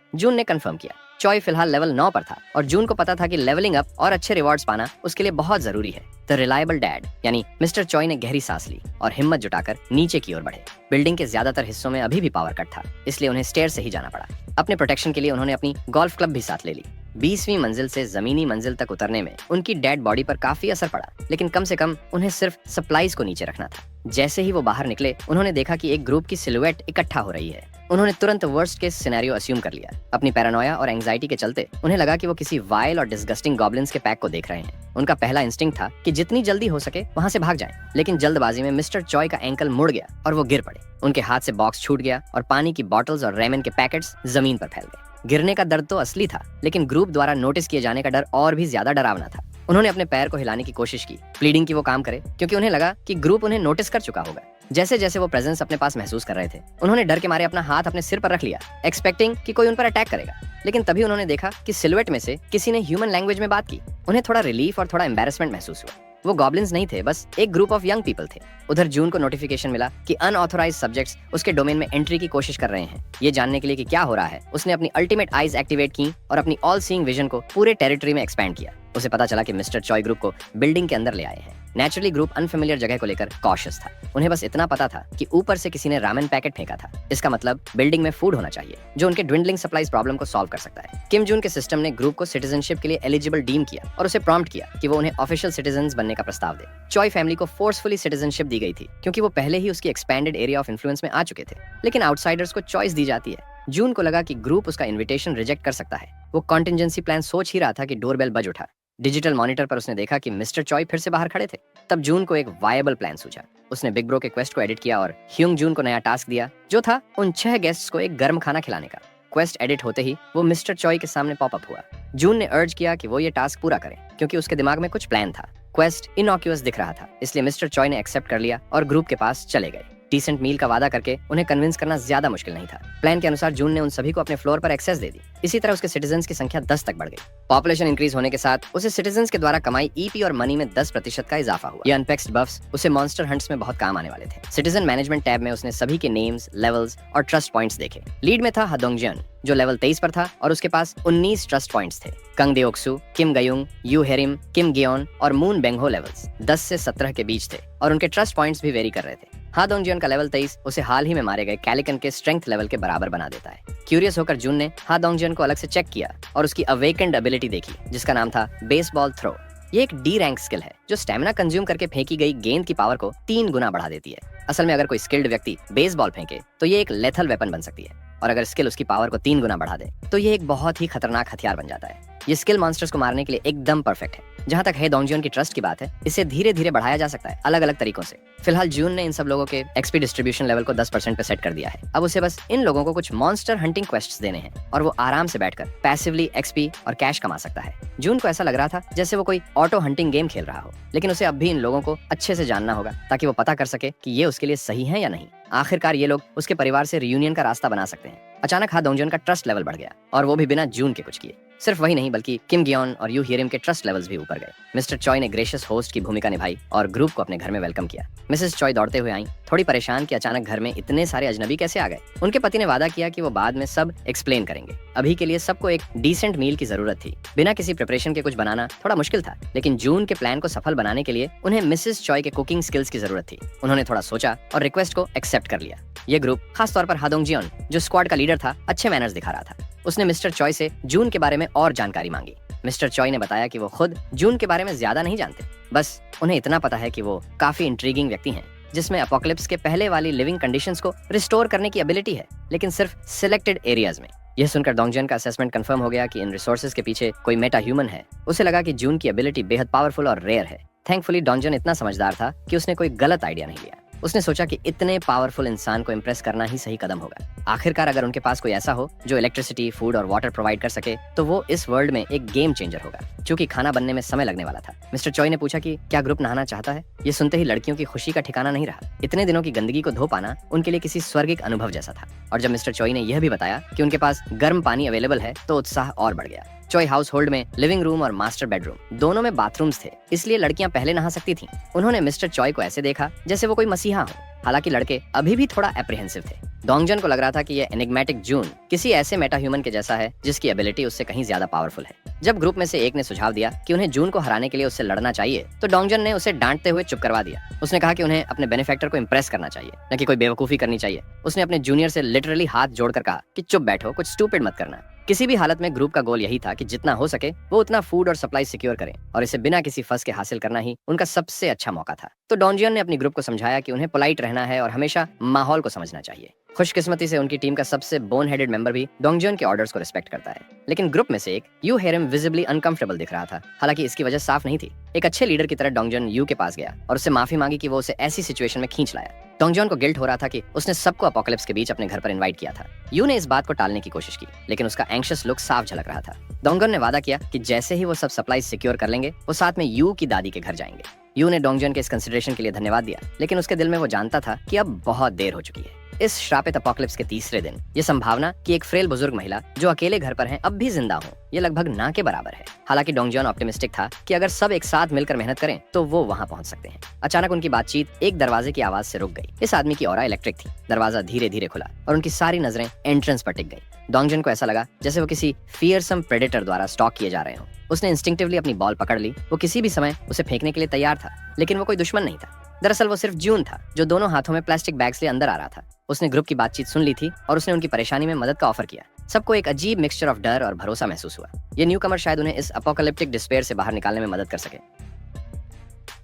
जून ने कंफर्म किया। चॉय फिलहाल लेवल 9 पर था और जून को पता था कि लेवलिंग अप और अच्छे रिवॉर्ड्स पाना उसके लिए बहुत जरूरी है। द रिलायबल डैड यानी मिस्टर चॉय ने गहरी सांस ली और हिम्मत जुटाकर नीचे की ओर बढ़े। बिल्डिंग के ज्यादातर हिस्सों में अभी भी पावर कट था, इसलिए उन्हें स्टेयर से ही जाना पड़ा। अपने प्रोटेक्शन के लिए उन्होंने अपनी गोल्फ क्लब भी साथ ले ली। 20वीं मंजिल से जमीनी मंजिल तक उतरने में उनकी डेड बॉडी पर काफी असर पड़ा, लेकिन कम से कम उन्हें सिर्फ सप्लाईज को नीचे रखना था। जैसे ही वो बाहर निकले उन्होंने देखा कि एक ग्रुप की सिलुएट इकट्ठा हो रही है। उन्होंने तुरंत वर्स्ट केस सिनेरियो अस्यूम कर लिया। अपनी पैरानोया और एंजाइटी के चलते उन्हें लगा कि वो किसी वाइल्ड और डिस्गस्टिंग गॉब्लिन्स के पैक को देख रहे हैं। उनका पहला इंस्टिंक्ट था कि जितनी जल्दी हो सके वहां से भाग जाएं, लेकिन जल्दबाजी में मिस्टर चॉय का एंकल मुड़ गया और वो गिर पड़े। उनके हाथ से बॉक्स छूट गया और पानी की बॉटल्स और रेमन के पैकेट्स जमीन पर फैल गए। गिरने का दर्द तो असली था, लेकिन ग्रुप द्वारा नोटिस किए जाने का डर और भी ज्यादा डरावना था। उन्होंने अपने पैर को हिलाने की कोशिश की, प्लीडिंग की वो काम करे, क्योंकि उन्हें लगा कि ग्रुप उन्हें नोटिस कर चुका होगा। जैसे जैसे वो प्रेजेंस अपने पास महसूस कर रहे थे, उन्होंने डर के मारे अपना हाथ अपने सिर पर रख लिया, एक्सपेक्टिंग कि कोई उन पर अटैक करेगा। लेकिन तभी उन्होंने देखा कि सिलुएट में से किसी ने ह्यूमन लैंग्वेज में बात की। उन्हें थोड़ा रिलीफ और थोड़ा एम्बैरेसमेंट महसूस हुआ। वो गॉब्लिन्स नहीं थे, बस एक ग्रुप ऑफ यंग पीपल थे। उधर जून को नोटिफिकेशन मिला कि अनऑथोराइज्ड सब्जेक्ट्स उसके डोमेन में एंट्री की कोशिश कर रहे हैं। ये जानने के लिए कि क्या हो रहा है, उसने अपनी अल्टीमेट आईज एक्टिवेट की और अपनी ऑल सीइंग विजन को पूरे टेरिटरी में एक्सपैंड किया। उसे पता चला कि मिस्टर चॉय ग्रुप को बिल्डिंग के अंदर ले आए हैं। नेचुरली ग्रुप अनफेमिलियर जगह को लेकर कॉशियस था। उन्हें बस इतना पता था कि ऊपर से किसी ने रामेन पैकेट फेंका था। इसका मतलब बिल्डिंग में फूड होना चाहिए जो उनके ड्विंडलिंग सप्लाईज प्रॉब्लम को सॉल्व कर सकता है। किम जून के सिस्टम ने ग्रुप को सिटीजनशिप के लिए एलिजिबल डीम किया और उसे प्रॉम्प्ट किया कि वो उन्हें ऑफिशियल सिटीजन्स बनने का प्रस्ताव दे। चॉय फैमिली को फोर्सफुली सिटीजनशिप दी गई थी क्योंकि वो पहले ही उसकी एक्सपैंडेड एरिया ऑफ इन्फ्लुएंस में आ चुके थे, लेकिन आउटसाइडर्स को चॉइस दी जाती है। जून को लगा कि ग्रुप उसका इन्विटेशन रिजेक्ट कर सकता है। वो कॉन्टिजेंसी प्लान सोच ही रहा था कि डोरबेल बज उठा। डिजिटल मॉनिटर पर उसने देखा कि मिस्टर चॉय फिर से बाहर खड़े थे। तब जून को एक वायबल प्लान सूझा। उसने बिग ब्रो के क्वेस्ट को एडिट किया और ह्यूंग जून को नया टास्क दिया, जो था उन 6 गेस्ट्स को एक गर्म खाना खिलाने का। क्वेस्ट एडिट होते ही वो मिस्टर चॉय के सामने पॉपअप हुआ। जून ने अर्ज किया कि वो ये टास्क पूरा करें क्योंकि उसके दिमाग में कुछ प्लान था। क्वेस्ट इनऑक्यूअस दिख रहा था, इसलिए मिस्टर चॉय ने एक्सेप्ट कर लिया और ग्रुप के पास चले गए। डिसेंट मील का वादा करके उन्हें कन्विंस करना ज्यादा मुश्किल नहीं था। प्लान के अनुसार जून ने उन सभी को अपने फ्लोर पर एक्सेस दे दी। इसी तरह उसके सिटीजन्स की संख्या 10 तक बढ़ गई। पॉपुलेशन इंक्रीज होने के साथ उसे सिटीजन्स के द्वारा कमाई ईपी और मनी में 10% का इजाफा हुआ। ये अनपैक्स्ड बफ्स उसे मॉन्स्टर हंट्स में बहुत काम आने वाले थे। सिटीजन मैनेजमेंट टैब में उसने सभी के नेम्स, लेवल्स और ट्रस्ट पॉइंट्स देखे। लीड में था हादोंगजियन जो लेवल 23 पर था और उसके पास 19 ट्रस्ट पॉइंट्स थे। कंग देओक्सु, किम गयुंग, यू हेरिम, किम गियोन और मून बेंगहो लेवल्स 10 से 17 के बीच थे और उनके ट्रस्ट पॉइंट्स भी वेरी कर रहे थे। हादोंगजियन का लेवल 23 उसे हाल ही में मारे गए कैलिकन के स्ट्रेंथ लेवल के बराबर बना देता है। क्यूरियस होकर जून ने हादोंगजियन को अलग से चेक किया और उसकी अवेकेंड एबिलिटी देखी जिसका नाम था बेसबॉल थ्रो। ये एक डी रैंक स्किल है जो स्टेमिना कंज्यूम करके फेंकी गई गेंद की पावर को 3 गुना बढ़ा देती है। असल में अगर कोई स्किल्ड व्यक्ति बेसबॉल फेंके तो ये एक लेथल वेपन बन सकती है, और अगर स्किल उसकी पावर को 3 गुना बढ़ा दे तो ये एक बहुत ही खतरनाक हथियार बन जाता है। ये स्किल मॉन्स्टर्स को मारने के लिए एकदम परफेक्ट है। जहां तक हादोंगजियन की ट्रस्ट की बात है, इसे धीरे धीरे बढ़ाया जा सकता है अलग अलग तरीकों से। फिलहाल जून ने इन सब लोगों के एक्सपी डिस्ट्रीब्यूशन लेवल को 10% पे सेट कर दिया है। अब उसे बस इन लोगों को कुछ मॉन्स्टर हंटिंग क्वेस्ट्स देने हैं और वो आराम से बैठकर पैसिवली एक्सपी और कैश कमा सकता है। जून को ऐसा लग रहा था जैसे वो कोई ऑटो हंटिंग गेम खेल रहा हो, लेकिन उसे अब भी इन लोगों को अच्छे से जानना होगा ताकि वो पता कर सके कि ये उसके लिए सही है या नहीं। आखिरकार ये लोग उसके परिवार से रियूनियन का रास्ता बना सकते हैं। अचानक हादोंगजियन का ट्रस्ट लेवल बढ़ गया, और वो भी बिना जून के कुछ किए। सिर्फ वही नहीं बल्कि किम गियोन और यू हियरिम के ट्रस्ट लेवल्स भी ऊपर गए। मिस्टर चॉय ने ग्रेशियस होस्ट की भूमिका निभाई और ग्रुप को अपने घर में वेलकम किया। मिसेस चॉय दौड़ते हुए आई, थोड़ी परेशान कि अचानक घर में इतने सारे अजनबी कैसे आ गए। उनके पति ने वादा किया कि वो बाद में सब एक्सप्लेन करेंगे। अभी के लिए सबको एक डिसेंट मील की जरूरत थी। बिना किसी प्रिपरेशन के कुछ बनाना थोड़ा मुश्किल था, लेकिन जून के प्लान को सफल बनाने के लिए उन्हें मिसेस चॉय के कुकिंग स्किल्स की जरूरत थी। उन्होंने थोड़ा सोचा और रिक्वेस्ट को एक्सेप्ट कर लिया। ये ग्रुप, खासतौर पर हादोंगजियन जो स्क्वाड का लीडर था, अच्छे मैनर्स दिखा रहा था। उसने मिस्टर चॉय से जून के बारे में और जानकारी मांगी। मिस्टर चॉय ने बताया कि वो खुद जून के बारे में ज्यादा नहीं जानते, बस उन्हें इतना पता है कि वो काफी इंट्रीगिंग व्यक्ति हैं जिसमें अपोकलिप्स के पहले वाली लिविंग कंडीशंस को रिस्टोर करने की एबिलिटी है, लेकिन सिर्फ सिलेक्टेड एरियाज में। यह सुनकर डोंगजन का असेसमेंट कंफर्म हो गया कि इन रिसोर्सेज के पीछे कोई मेटा ह्यूमन है। उसे लगा कि जून की एबिलिटी बेहद पावरफुल और रेयर है। थैंकफुली डोंगजन इतना समझदार था कि उसने कोई गलत आइडिया नहीं लिया। उसने सोचा कि इतने पावरफुल इंसान को इम्प्रेस करना ही सही कदम होगा। आखिरकार अगर उनके पास कोई ऐसा हो जो इलेक्ट्रिसिटी, फूड और वाटर प्रोवाइड कर सके तो वो इस वर्ल्ड में एक गेम चेंजर होगा। क्योंकि खाना बनने में समय लगने वाला था, मिस्टर चॉय ने पूछा कि क्या ग्रुप नहाना चाहता है। ये सुनते ही लड़कियों की खुशी का ठिकाना नहीं रहा। इतने दिनों की गंदगी को धो पाना उनके लिए किसी स्वर्गिक अनुभव जैसा था। और जब मिस्टर चॉय ने यह भी बताया कि उनके पास गर्म पानी अवेलेबल है तो उत्साह और बढ़ गया। चॉय हाउस होल्ड में लिविंग रूम और मास्टर बेडरूम दोनों में बाथरूम्स थे, इसलिए लड़कियां पहले नहा सकती थीं। उन्होंने मिस्टर चॉय को ऐसे देखा जैसे वो कोई मसीहा हो। हालांकि लड़के अभी भी थोड़ा एप्रीहेंसिव थे। डोंगजन को लग रहा था कि यह एनिग्मेटिक जून किसी ऐसे मेटा ह्यूमन के जैसा है जिसकी एबिलिटी उससे कहीं ज्यादा पावरफुल है। जब ग्रुप में से एक ने सुझाव दिया कि उन्हें जून को हराने के लिए उससे लड़ना चाहिए तो डोंगजन ने उसे डांटते हुए चुप करवा दिया। उसने कहा कि उन्हें अपने बेनिफैक्टर को इम्प्रेस करना चाहिए, न कि कोई बेवकूफी करनी चाहिए। उसने अपने जूनियर से लिटरली हाथ जोड़कर कहा कि चुप बैठो, कुछ स्टूपिड मत करना। किसी भी हालत में ग्रुप का गोल यही था कि जितना हो सके वो उतना फूड और सप्लाई सिक्योर करें और इसे बिना किसी फंस के हासिल करना ही उनका सबसे अच्छा मौका था। तो डोंजियन ने अपनी ग्रुप को समझाया कि उन्हें पोलाइट रहना है और हमेशा माहौल को समझना चाहिए। खुशकिस्मती से उनकी टीम का सबसे बोन हेडेड मेंबर भी डोंगजियन के ऑर्डर्स को रिस्पेक्ट करता है। लेकिन ग्रुप में से एक यू हेरम विजिबली अनकंफर्टेबल दिख रहा था। हालांकि इसकी वजह साफ नहीं थी। एक अच्छे लीडर की तरह डोंगजियन यू के पास गया और उससे माफी मांगी कि वो उसे ऐसी सिचुएशन में खींच लाया। डोंगजियन को गिल्ट हो रहा था कि उसने सबको अपोकलिप्स के बीच अपने घर पर इनवाइट किया था। यू ने इस बात को टालने की कोशिश की, लेकिन उसका एंग्शियस लुक साफ झलक रहा था। डोंगजियन ने वादा किया कि जैसे ही वो सब सप्लाई सिक्योर कर लेंगे वो साथ में यू की दादी के घर जाएंगे। यू ने डोंगजियन के इस कंसिडरेशन के लिए धन्यवाद दिया, लेकिन उसके दिल में वो जानता था कि अब बहुत देर हो चुकी है। इस श्रापित अपोकलिप्स के तीसरे दिन ये संभावना कि एक फ्रेल बुजुर्ग महिला जो अकेले घर पर है अब भी जिंदा हो, ये लगभग ना के बराबर है। हालांकि डोंगजियन ऑप्टिमिस्टिक था कि अगर सब एक साथ मिलकर मेहनत करें तो वो वहां पहुंच सकते हैं। अचानक उनकी बातचीत एक दरवाजे की आवाज से रुक गई। इस आदमी की ऑरा इलेक्ट्रिक थी। दरवाजा धीरे धीरे खुला और उनकी सारी नजरें एंट्रेंस पर टिक गई। डोंगजियन को ऐसा लगा जैसे वो किसी फियरसम प्रेडेटर द्वारा स्टॉक किए जा रहे हों। उसने इंस्टिंक्टिवली अपनी बॉल पकड़ ली। वो किसी भी समय उसे फेंकने के लिए तैयार था, लेकिन वो कोई दुश्मन नहीं था। दरअसल वो सिर्फ जून था जो दोनों हाथों में प्लास्टिक बैग्स लिए अंदर आ रहा था। उसने ग्रुप की बातचीत सुन ली थी और उसने उनकी परेशानी में मदद का ऑफर किया। सबको एक अजीब मिक्सचर ऑफ डर और भरोसा महसूस हुआ। ये न्यूकमर शायद उन्हें इस अपोकलिप्टिक डिस्पेयर से बाहर निकालने में मदद कर सके।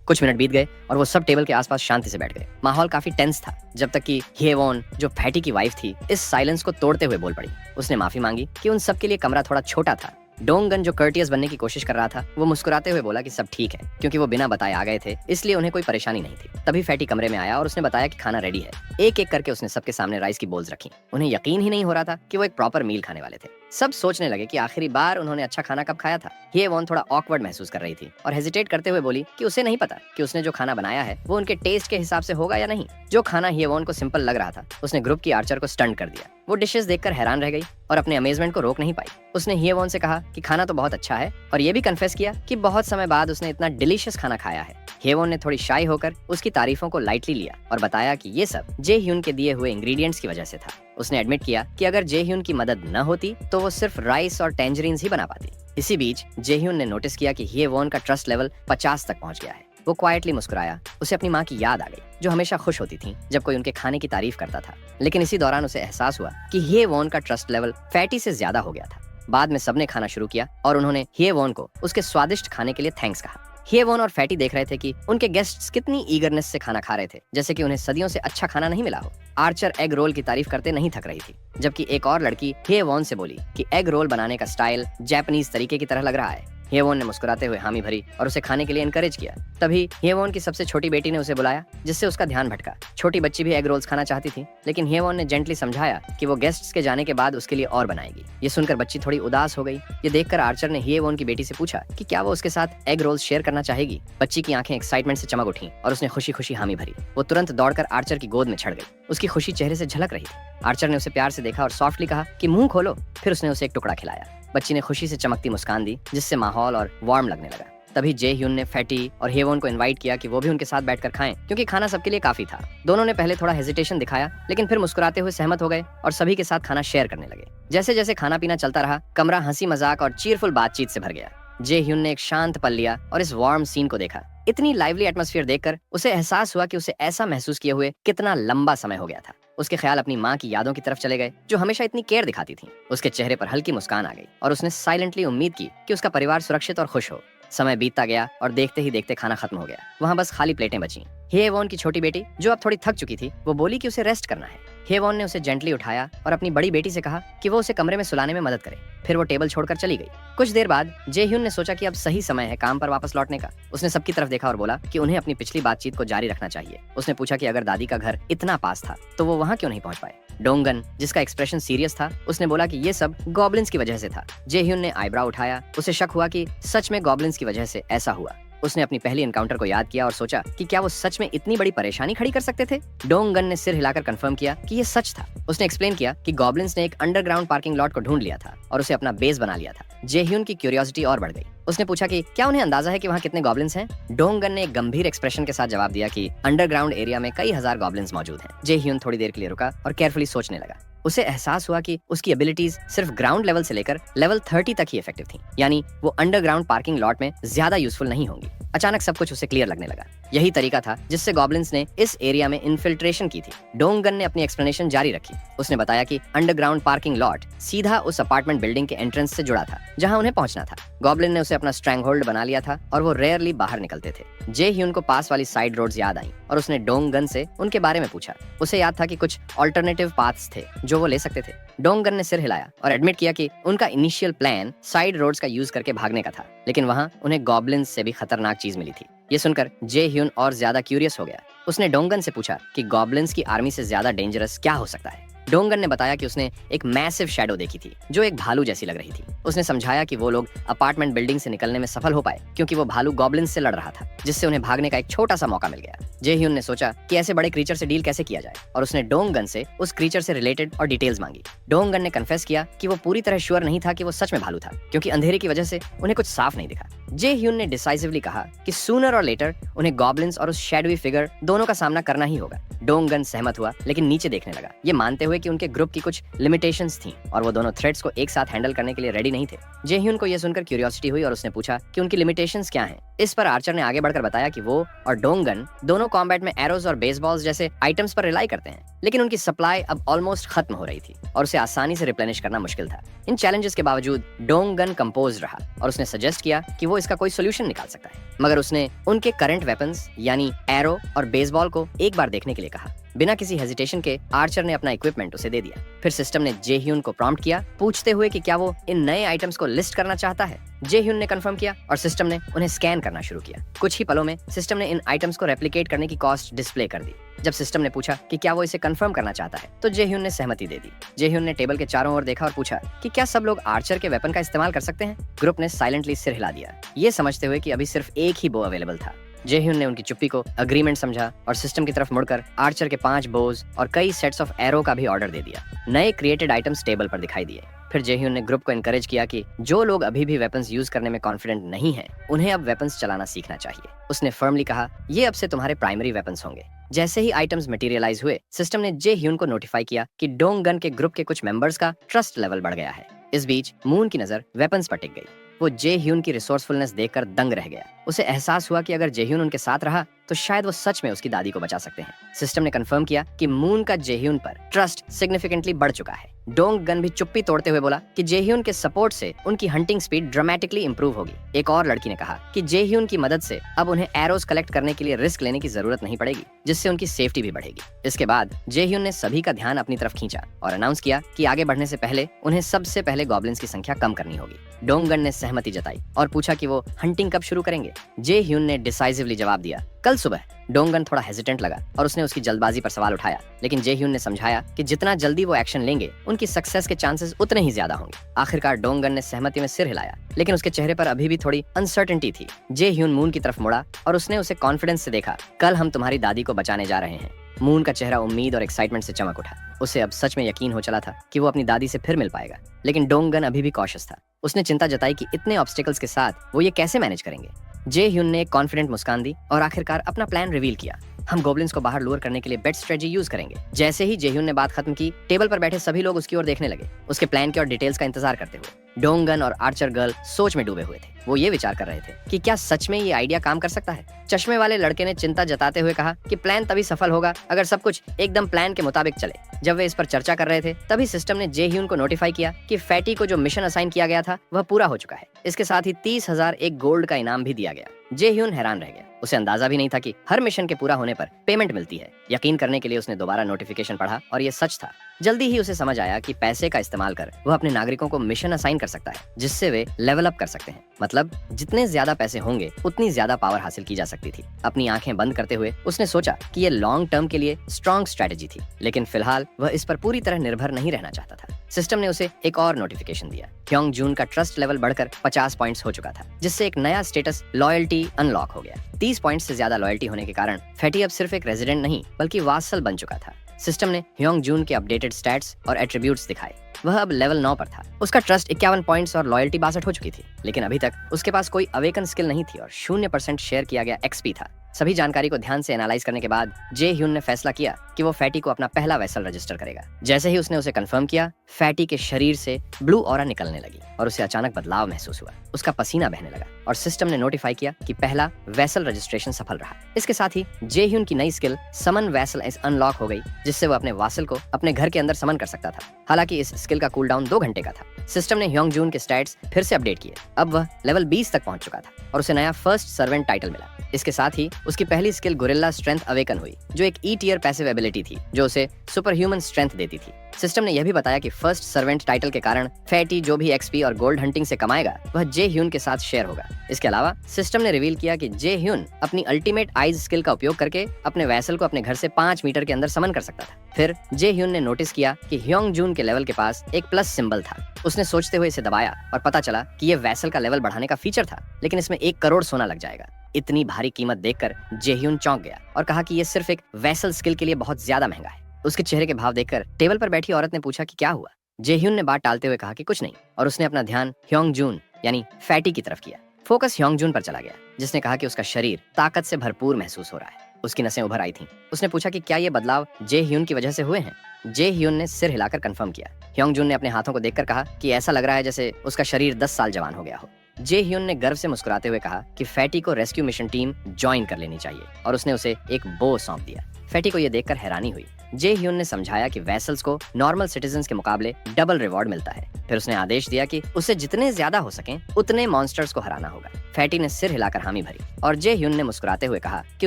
कुछ मिनट बीत गए और वो सब टेबल के आसपास शांति से बैठ गए। माहौल काफी टेंस था, जब तक कि हेवॉन जो फैटी की वाइफ थी इस साइलेंस को तोड़ते हुए बोल पड़ी। उसने माफी मांगी कि उन सब के लिए कमरा थोड़ा छोटा था। डोंगन जो कर्टियस बनने की कोशिश कर रहा था वो मुस्कुराते हुए बोला कि सब ठीक है, क्योंकि वो बिना बताए आ गए थे, इसलिए उन्हें कोई परेशानी नहीं थी। तभी फैटी कमरे में आया और उसने बताया कि खाना रेडी है। एक एक करके उसने सबके सामने राइस की बोल्स रखी। उन्हें यकीन ही नहीं हो रहा था कि वो एक प्रॉपर मील खाने वाले थे। सब सोचने लगे कि आखिरी बार उन्होंने अच्छा खाना कब खाया था। हेवॉन थोड़ा ऑकवर्ड महसूस कर रही थी और हेजिटेट करते हुए बोली कि उसे नहीं पता कि उसने जो खाना बनाया है वो उनके टेस्ट के हिसाब से होगा या नहीं। जो खाना हेवॉन को सिंपल लग रहा था उसने ग्रुप की आर्चर को स्टंट कर दिया। वो डिशेस देखकर हैरान रह गई और अपने अमेजमेंट को रोक नहीं पाई। उसने हेवॉन से कहा कि खाना तो बहुत अच्छा है और ये भी कन्फेस किया कि बहुत समय बाद उसने इतना डिलीशियस खाना खाया है। हेवॉन ने थोड़ी शाई होकर उसकी तारीफों को लाइटली लिया और बताया कि ये सब जे ह्यून के दिए हुए इंग्रेडिएंट्स की वजह से था। उसने एडमिट किया कि अगर जे ह्यून की मदद न होती तो वो सिर्फ राइस और टेंजरीन्स ही बना पाती। इसी बीच जे ह्यून ने नोटिस किया कि हेवॉन का ट्रस्ट लेवल 50 तक पहुंच गया है। वो क्वाइटली मुस्कुराया। उसे अपनी माँ की याद आ गई जो हमेशा खुश होती थी जब कोई उनके खाने की तारीफ करता था। लेकिन इसी दौरान उसे एहसास हुआ कि हेवॉन का ट्रस्ट लेवल फैटी से ज्यादा हो गया था। बाद में सबने खाना शुरू किया और उन्होंने हेवॉन को उसके स्वादिष्ट खाने के लिए थैंक्स कहा। हेवॉन और फैटी देख रहे थे कि उनके गेस्ट्स कितनी ईगरनेस से खाना खा रहे थे, जैसे कि उन्हें सदियों से अच्छा खाना नहीं मिला हो। आर्चर एग रोल की तारीफ करते नहीं थक रही थी, जबकि एक और लड़की हेवॉन से बोली कि एग रोल बनाने का स्टाइल जापानीज तरीके की तरह लग रहा है। हेवॉन ने मुस्कुराते हुए हामी भरी और उसे खाने के लिए एनकरेज किया। तभी हेवॉन की सबसे छोटी बेटी ने उसे बुलाया, जिससे उसका ध्यान भटका। छोटी बच्ची भी एग रोल्स खाना चाहती थी, लेकिन हेवॉन ने जेंटली समझाया कि वो गेस्ट्स के जाने के बाद उसके लिए और बनाएगी। ये सुनकर बच्ची थोड़ी उदास हो गई। ये देखकर आर्चर ने हेवॉन की बेटी से पूछा कि क्या वो उसके साथ एग रोल्स शेयर करना चाहेगी। बच्ची की आंखें एक्साइटमेंट से चमक उठी और उसने खुशी खुशी हामी भरी। वो तुरंत दौड़कर आर्चर की गोद में चढ़ गई। उसकी खुशी चेहरे से झलक रही थी। आर्चर ने उसे प्यार से देखा और सॉफ्टली कहा कि मुंह खोलो। फिर उसने उसे एक टुकड़ा खिलाया। बच्ची ने खुशी से चमकती मुस्कान दी, जिससे माहौल और वार्म लगने लगा। तभी जे ह्यून ने फैटी और हेवॉन को इनवाइट किया कि वो भी उनके साथ बैठकर खाएं, क्योंकि खाना सबके लिए काफी था। दोनों ने पहले थोड़ा हेजिटेशन दिखाया, लेकिन फिर मुस्कुराते हुए सहमत हो गए और सभी के साथ खाना शेयर करने लगे। जैसे जैसे खाना पीना चलता रहा, कमरा हंसी मजाक और चीयरफुल बातचीत से भर गया। जे ह्यून ने एक शांत पल लिया और इस वार्म सीन को देखा। इतनी लाइवली एटमॉस्फेयर देखकर उसे एहसास हुआ कि उसे ऐसा महसूस किए हुए कितना लंबा समय हो गया था। उसके ख्याल अपनी माँ की यादों की तरफ चले गए, जो हमेशा इतनी केयर दिखाती थी। उसके चेहरे पर हल्की मुस्कान आ गई और उसने साइलेंटली उम्मीद की कि उसका परिवार सुरक्षित और खुश हो। समय बीतता गया और देखते ही देखते खाना खत्म हो गया। वहाँ बस खाली प्लेटें बची। हेवॉन की छोटी बेटी, जो अब थोड़ी थक चुकी थी, वो बोली कि उसे रेस्ट करना है। हेवॉन ने उसे जेंटली उठाया और अपनी बड़ी बेटी से कहा कि वो उसे कमरे में सुलाने में मदद करे। फिर वो टेबल छोड़कर चली गई। कुछ देर बाद जेह्यून ने सोचा कि अब सही समय है काम पर वापस लौटने का। उसने सबकी तरफ देखा और बोला कि उन्हें अपनी पिछली बातचीत को जारी रखना चाहिए। उसने पूछा कि अगर दादी का घर इतना पास था तो वो वहाँ क्यों नहीं पहुँच पाए। डोंगन, जिसका एक्सप्रेशन सीरियस था, उसने बोला कि ये सब गॉब्लिन्स की वजह से था। जेह्यून ने आईब्रो उठाया। उसे शक हुआ कि सच में गॉब्लिन्स की वजह से ऐसा हुआ। उसने अपनी पहली एनकाउंटर को याद किया और सोचा कि क्या वो सच में इतनी बड़ी परेशानी खड़ी कर सकते थे। डोंगन ने सिर हिलाकर कंफर्म किया कि ये सच था। उसने एक्सप्लेन किया कि गॉब्लिन्स ने एक अंडरग्राउंड पार्किंग लॉट को ढूंढ लिया था और उसे अपना बेस बना लिया था। जेह्यून की क्यूरियोसिटी और बढ़ गई। उसने पूछा कि क्या उन्हें अंदाजा है कि वहाँ कितने गॉब्लिन्स हैं। डोंगन ने एक गंभीर एक्सप्रेशन के साथ जवाब दिया कि अंडरग्राउंड एरिया में कई हजार गॉब्लिन्स मौजूद हैं। जेह्यून थोड़ी देर के लिए रुका और केयरफुली सोचने लगा। उसे एहसास हुआ कि उसकी एबिलिटीज सिर्फ ग्राउंड लेवल से लेकर लेवल 30 तक ही इफेक्टिव थी, यानी वो अंडरग्राउंड पार्किंग लॉट में ज्यादा यूजफुल नहीं होंगी। अचानक सब कुछ उसे क्लियर लगने लगा। यही तरीका था जिससे गॉब्लिन्स ने इस एरिया में इन्फिल्ट्रेशन की थी। डोंगन ने अपनी एक्सप्लेनेशन जारी रखी। उसने बताया कि अंडरग्राउंड पार्किंग लॉट सीधा उस अपार्टमेंट बिल्डिंग के एंट्रेंस से जुड़ा था जहां उन्हें पहुंचना था। गॉब्लिन ने उसे अपना स्ट्रैंग होल्ड बना लिया था और वो रेयरली बाहर निकलते थे। जेह्यून को पास वाली साइड रोड्स याद आई और उसने डोंगन से उनके बारे में पूछा। उसे याद था कि कुछ ऑल्टरनेटिव पाथ्स थे जो वो ले सकते थे। डोंगन ने सिर हिलाया और एडमिट किया कि उनका इनिशियल प्लान साइड रोड्स का यूज करके भागने का था, लेकिन वहां उन्हें गॉब्लिन्स से भी खतरनाक चीज मिली थी। ये सुनकर जेह्यून और ज्यादा क्यूरियस हो गया। उसने डोंगन से पूछा कि गॉब्लिन्स की आर्मी से ज्यादा डेंजरस क्या हो सकता है। डोंगन ने बताया कि उसने एक मैसिव शैडो देखी थी जो एक भालू जैसी लग रही थी। उसने समझाया कि वो लोग अपार्टमेंट बिल्डिंग से निकलने में सफल हो पाए क्योंकि वो भालू गॉब्लिन्स से लड़ रहा था, जिससे उन्हें भागने का एक छोटा सा मौका मिल गया। जेह्यून ने सोचा कि ऐसे बड़े क्रीचर से डील कैसे किया जाए और उसने डोंगन से उस क्रीचर से रिलेटेड और डिटेल्स मांगी। डोंगन ने कन्फेस किया कि वो पूरी तरह श्योर नहीं था कि वो सच में भालू था क्योंकि अंधेरे की वजह से उन्हें कुछ साफ नहीं दिखा। जेह्यून ने डिसाइसिवली कहा कि सूनर और लेटर उन्हें गॉब्लिन्स और उस शैडोवी फिगर दोनों का सामना करना ही होगा। डोंगन सहमत हुआ लेकिन नीचे देखने लगा, ये मानते हुए कि उनके ग्रुप की कुछ लिमिटेशंस थीं और वो दोनों थ्रेट्स को एक साथ हैंडल करने के लिए रेडी नहीं थे। जेह्यून को यह सुनकर क्यूरियोसिटी हुई और उसने पूछा कि उनकी लिमिटेशंस क्या हैं। इस पर आर्चर ने आगे बढ़कर बताया कि वो और डोंगन दोनों कॉम्बैट में एरोज और बेसबॉल्स जैसे आइटम्स पर रिलाई करते हैं, लेकिन उनकी सप्लाई अब ऑलमोस्ट खत्म हो रही थी और उसे आसानी से रिप्लेनिश करना मुश्किल था। इन चैलेंजेस के बावजूद डोंगन कंपोज रहा और उसने सजेस्ट किया कि वो इसका कोई सोल्यूशन निकाल सकता है, मगर उसने उनके करंट वेपन्स यानी एरो और बेसबॉल को एक बार देखने के लिए कहा। बिना किसी हेजिटेशन के आर्चर ने अपना इक्विपमेंट उसे दे दिया। फिर सिस्टम ने जेह्यून को प्रॉम्प्ट किया, पूछते हुए कि क्या वो इन नए आइटम्स को लिस्ट करना चाहता है। जेह्यून ने कंफर्म किया और सिस्टम ने उन्हें स्कैन करना शुरू किया। कुछ ही पलों में सिस्टम ने इन आइटम्स को रेप्लिकेट करने की कॉस्ट डिस्प्ले कर दी। जब सिस्टम ने पूछा कि क्या वो इसे कंफर्म करना चाहता है तो जेह्यून ने सहमति दे दी। जेह्यून ने टेबल के चारों ओर देखा और पूछा कि क्या सब लोग आर्चर के वेपन का इस्तेमाल कर सकते हैं। ग्रुप ने साइलेंटली सिर हिला दिया, ये समझते हुए कि अभी सिर्फ एक ही बो अवेलेबल था। जेह्यून ने उनकी चुप्पी को अग्रीमेंट समझा और सिस्टम की तरफ मुड़कर आर्चर के 5 बोज और कई सेट्स ऑफ एरो का भी ऑर्डर दे दिया। नए क्रिएटेड आइटम्स टेबल पर दिखाई दिए। फिर जेह्यून ने ग्रुप को एनकरेज किया कि जो लोग अभी भी वेपन्स यूज करने में कॉन्फिडेंट नहीं हैं, उन्हें अब वेपन्स चलाना सीखना चाहिए। उसने फर्मली कहा, ये अब से तुम्हारे प्राइमरी वेपन्स होंगे। जैसे ही आइटम्स मटेरियलाइज हुए, सिस्टम ने जेह्यून को नोटिफाई किया कि डोंगन के ग्रुप के कुछ मेंबर्स का ट्रस्ट लेवल बढ़ गया है। इस बीच मून की नजर वेपन्स पर टिक गई। वो जेह्यून की रिसोर्सफुलनेस देखकर दंग रह गया। उसे एहसास हुआ कि अगर जेह्यून उनके साथ रहा तो शायद वो सच में उसकी दादी को बचा सकते हैं। सिस्टम ने कंफर्म किया कि मून का जेह्यून पर ट्रस्ट सिग्निफिकेंटली बढ़ चुका है। डोंगन भी चुप्पी तोड़ते हुए बोला कि जेह्यून के सपोर्ट से उनकी हंटिंग स्पीड ड्रामेटिकली इंप्रूव होगी। एक और लड़की ने कहा कि जेह्यून की मदद से अब उन्हें एरोज कलेक्ट करने के लिए रिस्क लेने की जरूरत नहीं पड़ेगी, जिससे उनकी सेफ्टी भी बढ़ेगी। इसके बाद जेह्यून ने सभी का ध्यान अपनी तरफ खींचा और अनाउंस किया कि आगे बढ़ने से पहले उन्हें सबसे पहले गॉब्लिन्स की संख्या कम करनी होगी। डोंगन ने सहमति जताई और पूछा कि वो हंटिंग कब शुरू करेंगे। जेह्यून ने डिसाइसिवली जवाब दिया, कल सुबह। डोंगन थोड़ा हेजिटेंट लगा और उसने उसकी जल्दबाजी पर सवाल उठाया, लेकिन जेह्यून ने समझाया कि जितना जल्दी वो एक्शन लेंगे उनकी सक्सेस के चांसेस उतने ही ज्यादा होंगे। आखिरकार डोंगन ने सहमति में सिर हिलाया, लेकिन उसके चेहरे पर अभी भी थोड़ी अनसर्टेनिटी थी। जेह्यून मून की तरफ मुड़ा और उसने उसे कॉन्फिडेंस से देखा, कल हम तुम्हारी दादी को बचाने जा रहे हैं। मून का चेहरा उम्मीद और एक्साइटमेंट से चमक उठा। उसे अब सच में यकीन हो चला था कि वो अपनी दादी से फिर मिल पाएगा, लेकिन डोंगन अभी भी कॉशियस था। उसने चिंता जताई कि इतने ऑब्स्टिकल्स के साथ वो ये कैसे मैनेज करेंगे। जेह्यून ने एक कॉन्फिडेंट मुस्कान दी और आखिरकार अपना प्लान रिवील किया, हम गॉब्लिन्स को बाहर लूर करने के लिए बेस्ट स्ट्रेटजी यूज करेंगे। जैसे ही जेह्यून ने बात खत्म की, टेबल पर बैठे सभी लोग उसकी ओर देखने लगे, उसके प्लान की और डिटेल्स का इंतजार करते हुए। डोंगन और आर्चर गर्ल सोच में डूबे हुए थे। वो ये विचार कर रहे थे कि क्या सच में ये आइडिया काम कर सकता है। चश्मे वाले लड़के ने चिंता जताते हुए कहा कि प्लान तभी सफल होगा अगर सब कुछ एकदम प्लान के मुताबिक चले। जब वे इस पर चर्चा कर रहे थे तभी सिस्टम ने जे ह्यून को नोटिफाई किया कि फैटी को जो मिशन असाइन किया गया था वह पूरा हो चुका है। इसके साथ ही 30,000 एक गोल्ड का इनाम भी दिया गया। जे ह्यून हैरान रह गया। उसे अंदाजा भी नहीं था कि हर मिशन के पूरा होने पर पेमेंट मिलती है। यकीन करने के लिए उसने दोबारा नोटिफिकेशन पढ़ा और ये सच था। जल्दी ही उसे समझ आया कि पैसे का इस्तेमाल कर वह अपने नागरिकों को मिशन असाइन कर सकता है जिससे वे लेवल अप कर सकते हैं। मतलब जितने ज्यादा पैसे होंगे उतनी ज्यादा पावर हासिल की जा सकती थी। अपनी आंखें बंद करते हुए उसने सोचा कि ये लॉन्ग टर्म के लिए स्ट्रॉन्ग स्ट्रेटेजी थी, लेकिन फिलहाल वह इस पर पूरी तरह निर्भर नहीं रहना चाहता था। सिस्टम ने उसे एक और नोटिफिकेशन दिया। ह्योंग जून का ट्रस्ट लेवल बढ़कर 50 पॉइंट्स हो चुका था, जिससे एक नया स्टेटस लॉयल्टी अनलॉक हो गया। 30 पॉइंट्स से ज्यादा लॉयल्टी होने के कारण फैटी अब सिर्फ एक रेजिडेंट नहीं बल्कि वासल बन चुका था। सिस्टम ने ह्योंग जून के अपडेटेड स्टैट्स और एट्रीब्यूट्स दिखाए। वह अब लेवल 9 पर था। उसका ट्रस्ट 51 पॉइंट्स और लॉयल्टी 62 हो चुकी थी, लेकिन अभी तक उसके पास कोई अवेकन स्किल नहीं थी और 0% शेयर किया गया एक्सपी था। सभी जानकारी को ध्यान से एनालाइज करने के बाद जे ह्यून ने फैसला किया कि वो फैटी को अपना पहला वेसल रजिस्टर करेगा। जैसे ही उसने उसे कंफर्म किया, फैटी के शरीर से ब्लू ऑरा निकलने लगी और उसे अचानक बदलाव महसूस हुआ। उसका पसीना बहने लगा और सिस्टम ने नोटिफाई किया कि पहला वेसल रजिस्ट्रेशन सफल रहा। इसके साथ ही जे ह्यून की नई स्किल समन वेसल अनलॉक हो गई, जिससे वो अपने वासल को अपने घर के अंदर समन कर सकता था। हालांकि इस स्किल का कूलडाउन 2 घंटे का था। सिस्टम ने ह्योंग जून के स्टैट्स फिर से अपडेट किए। अब वह लेवल 20 तक पहुंच चुका था और उसे नया फर्स्ट सर्वेंट टाइटल मिला। इसके साथ ही उसकी पहली स्किल गोरिल्ला स्ट्रेंथ अवेकन हुई, जो एक ई टियर पैसिव एबिलिटी थी जो उसे सुपर ह्यूमन स्ट्रेंथ देती थी। सिस्टम ने यह भी बताया कि फर्स्ट सर्वेंट टाइटल के कारण फैटी जो भी एक्सपी और गोल्ड हंटिंग से कमाएगा वह जे ह्यून के साथ शेयर होगा। इसके अलावा सिस्टम ने रिवील किया कि जे ह्यून अपनी अल्टीमेट आइज स्किल का उपयोग करके अपने वैसल को अपने घर से 5 मीटर के अंदर समन कर सकता था। फिर जे ह्यून ने नोटिस किया कि ह्योंग जून के लेवल के पास एक प्लस सिंबल था। उसने सोचते हुए इसे दबाया और पता चला कि यह वैसल का लेवल बढ़ाने का फीचर था, लेकिन इसमें 1 करोड़ सोना लग जाएगा। इतनी भारी कीमत देखकर जे ह्यून चौंक गया और कहा कि यह सिर्फ एक वैसल स्किल के लिए बहुत ज्यादा महंगा है। उसके चेहरे के भाव देखकर टेबल पर बैठी औरत ने पूछा कि क्या हुआ। जे ह्यून ने बात टालते हुए कहा कि कुछ नहीं, और उसने अपना ध्यान ह्योंग जून यानी फैटी की तरफ किया। फोकस ह्योंग जून पर चला गया, जिसने कहा कि उसका शरीर ताकत से भरपूर महसूस हो रहा है। उसकी नसें उभर आई थीं। उसने पूछा कि क्या ये बदलाव जे ह्यून की वजह से हुए हैं। जे ह्यून ने सिर हिलाकर कंफर्म किया। ह्योंग जून ने अपने हाथों को देखकर कहा कि ऐसा लग रहा है जैसे उसका शरीर 10 साल जवान हो गया हो। जे ह्यून ने गर्व से मुस्कुराते हुए कहा कि फैटी को रेस्क्यू मिशन टीम ज्वाइन कर लेनी चाहिए और उसने उसे एक बो सौंप दिया। फैटी को यह देखकर हैरानी हुई। जे ह्यून ने समझाया कि वेसल्स को नॉर्मल सिटीजन्स के मुकाबले डबल रिवॉर्ड मिलता है। फिर उसने आदेश दिया कि उसे जितने ज्यादा हो सकें उतने मॉन्स्टर्स को हराना होगा। फैटी ने सिर हिलाकर हामी भरी और जे ह्यून ने मुस्कुराते हुए कहा कि